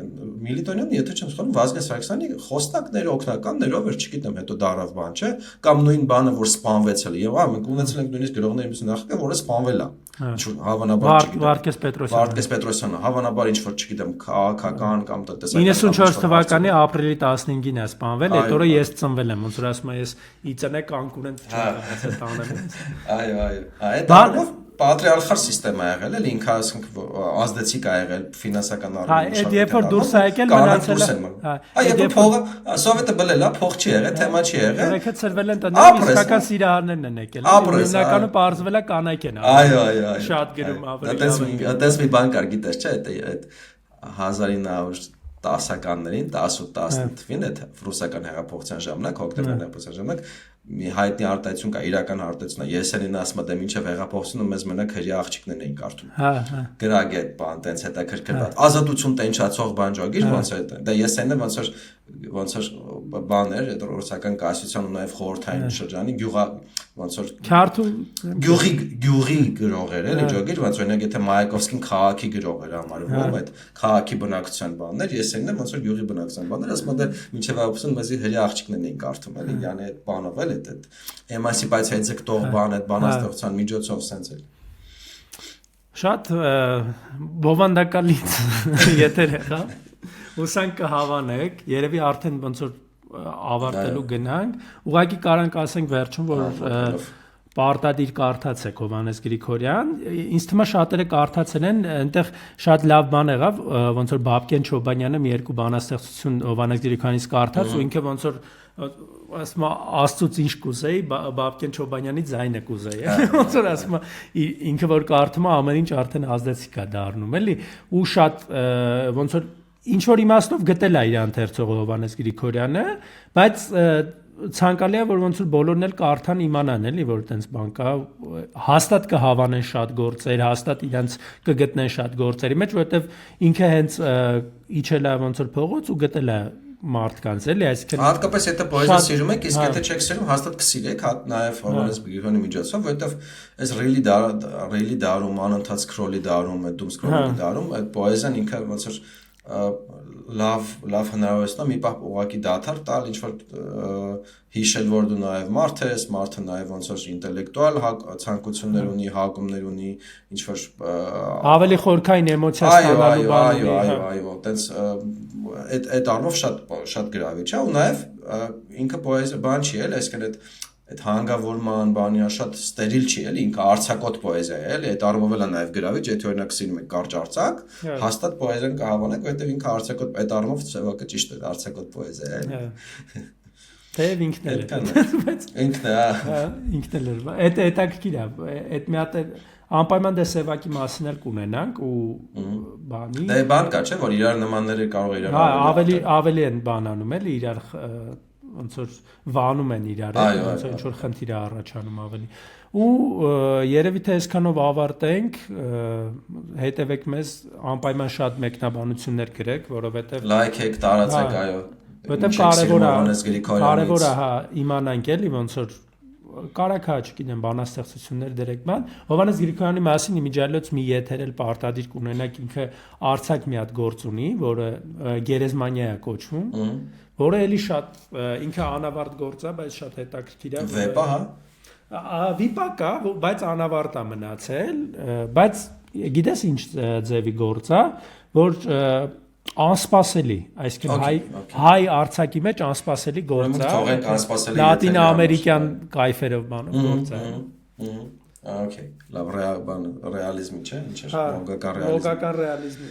Speaker 2: Միլիտոնյանը, եթե չեմ սխալվում, Վազգեն Սարգսյանի խոսնակները, օգնականներով էր, չգիտեմ, հետո դարավ բան, չէ, կամ նույն բանը, որ սպանվեցել է, եւ մենք ունեցել ենք նույնիսկ գրողների միության նախագահ, որը սպանվել է։ Հավանաբար չգիտեմ։ Վարդգես Պետրոսյանը, հավանաբար ինչ որ չգիտեմ, քաղաքական կամ տնտեսական
Speaker 1: 94 թվականի ապրիլի 15-ին է սպանվել, այդ օրը ես ծնվել եմ, ոնց որ ասում եմ, ես իծնե կանկուրենտ չեմ տանել։
Speaker 2: Այո, այդ պատրիարխալ սիստեմա եղել է, ինքը ազդեցիկ ա եղել ֆինանսական առումով։
Speaker 1: Այդ երբ որ դուրս ա եկել մնացել է։
Speaker 2: Երբ որ փողը սովետը բլել է, փող չի եղել, թեմա չի եղել։
Speaker 1: Երեքը ծրվել են տնտեսական իսկական սիրահարներն են եկել։ Հիմնականում պարզվել է կանայք են։
Speaker 2: Այո։
Speaker 1: Շատ գրում ավելի։
Speaker 2: Այդպես մի բան կար, գիտես, չէ, այդ 1910-ականներին, 10-11 թվին այդ ռուսական հեղափոխության ժամանակ, հոկտեմբերյան հեղափոխության ժամանակ մի հայտնի արտահայտություն կա, իրական արտահայտություն է։ Եսենին ասում եմ, մինչև հեղափոխությունը մեզ մենակ հրյա աղջիկներն էին կարդում։ Գրագետ բան, տենց հետաքրքրված։ Ազատություն տենչացող բանջագիր ոնց է դա։ Դե Եսենը ոնց որ ոնց որ բաներ, այդ ռուսական կայսրության ու նաև խորհրդային շրջանի ոնց որ
Speaker 1: Քյարթու
Speaker 2: գյուղի գրողեր էլի ջոգիր, ոնց օրինակ եթե Մայակովսկին քաղաքի գրող էր համարվում, այդ քաղաքի բնակչության բաններ, ես ելնեմ ոնց որ գյուղի բնակչության բաներ, ասում եմ մինչև ապսուն մեզի հրի աղջիկներն էին կարդում էլի, yəni այդ բանով էլ այդ էմանսիպացիայի ձգտող բան, այդ բանաստեղծության միջոցով սենց էլ
Speaker 1: շատ բովանդակալից եթեր եղա ուսանք կհավանեք երևի արդեն ոնց որ ավարտելու գնանք ուղղակի կարանք ասենք վերջում որ պարտադիր կարդացեք Հովհաննես Գրիգորյան ինձ թվում է շատերը կարդացել են այնտեղ շատ լավ բան եղավ ոնց որ Բաբկեն Չոբանյանը մի երկու բանաստեղծություն Հովհաննես Գրիգորյանից կարդաց ու ինքը ոնց որ ասում աստծուց ինչ կուզեի Բաբկեն Չոբանյանի ձայնը կուզեի ոնց որ ասում ինքը որ կարդում է ամեն ինչ արդեն ազդեցիկ է դառնում էլի ու շատ ոնց որ ինչ որ իմաստով գտել է իր ընթերցողը Հովհաննես Գրիգորյանը բայց ցանկալի է որ ոնց որ բոլորն էլ կարդան իմանան էլի որ այտենց բան կա հաստատ կհավանեն շատ գործեր հաստատ իրենց կգտնեն շատ գործերի մեջ որովհետև ինքը հենց իջել է ոնց որ փողոց ու գտել է մարդկանց էլի այսինքն
Speaker 2: հատկապես եթե պոեզիա սիրում եք իսկ եթե չեք սիրում հաստատ կսիրեք նաև Հովհաննես Գրիգորյանի միջոցով որովհետև այս ռեյլի դարում անընդհատ սկրոլի դարում այդ դում սկրոլի դարում այդ պոեզիան ինքը ոնց որ լավ հնարավորություն է մի պահ ուղղակի դադար տալ ինչ որ հիշել որ դու նաև մարդ ես մարդը նաև ոնց որ ինտելեկտուալ ցանկություններ ունի հակումներ ունի ինչ որ
Speaker 1: ավելի խորքային էմոցիա ստանալու բան ունի
Speaker 2: այո այտենց այդ առումով շատ գրավիչ է ու նաև ինքը պոեզիա բան չի էլ այսինքն այդ հանգավորման բանը շատ ստերիլ չի էլի ինքը արձակոտ պոեզիա է էլի այդ առումով էլ է նաև գրավիչ եթե օրինակ սիրում եք կարճ արձակ հաստատ պոեզիան կհավանեք որովհետև ինքը արձակոտ այդ առումով ծավալը ճիշտ է արձակոտ պոեզիա է
Speaker 1: Թեև ինքն էլ է
Speaker 2: բայց
Speaker 1: ինքն էլ է այդ հետաքրքիր է այդ մի հատ անպայման դե Սևակի մասին էլ կունենանք ու բանի
Speaker 2: դե բան կա չէ որ իրար նմանները կարող է իրար
Speaker 1: ավելի են բան անում էլի իրար ոնց որ վանում են իրար ոնց որ ինչ որ խնդիր է առաջանում ավելի ու երևի թե այսքանով ավարտենք հետևեք մեզ անպայման շատ մեկնաբանություններ գրեք որովհետև
Speaker 2: լայքեք տարածեք այո
Speaker 1: որովհետև կարևոր է հա իմանանք էլի ոնց որ կարակա չգիտեմ բանաստեղծություններ դրեք բան Հովհաննես Գրիգորյանի մասին իմիջիալոց մի եթեր էլ պարտադիր կունենաք ինքը արցակ մի հատ գործ ունի որը Գերեզմանիա է կոչվում որը էլի շատ ինքը անավարտ գործ է բայց շատ հետաքրքիր է
Speaker 2: վեպա հա
Speaker 1: վիպա կա բայց անավարտ է մնացել բայց գիտես ինչ ձևի գործ է որ անսպասելի այսինքն հայ արցակի մեջ անսպասելի գործ է լատին ամերիկյան կայֆերով բանով գործ է
Speaker 2: Okay լավ ռեալիզմի չէ ինչ է
Speaker 1: մոգական ռեալիզմի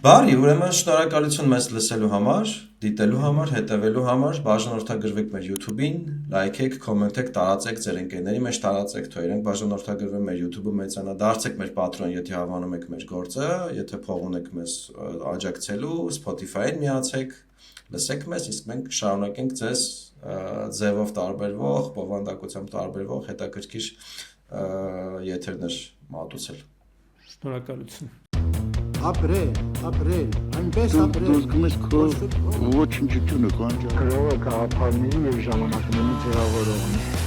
Speaker 2: Բարի, ուրեմն շնորհակալություն մեզ լսելու համար, դիտելու համար, հետևելու համար, բաժանորդագրվեք մեր YouTube-ին, լայքեք, կոմենտեք, տարածեք ձեր ընկերների մեջ, տարածեք, թող իրենք բաժանորդագրվեն մեր YouTube-ը մեծանա, դարձեք մեր պատրոն, եթե հավանում եք մեր գործը, եթե փող ունեք մեզ աջակցելու, Spotify-ին միացեք, լսեք մեզ, իսկ մենք շարունակենք ձեզ ձևով տարբերվող, բովանդակությամբ տարբերվող հետաքրքիր եթերներ մատուցել։
Speaker 1: Շնորհակալություն։
Speaker 5: Ապրել, այնպես ապրել։
Speaker 4: Դու զգում ես քո ոչնչությունը կանջա։
Speaker 3: Գրողը գաղափարների եւ ժամանակների ձևավորողն է։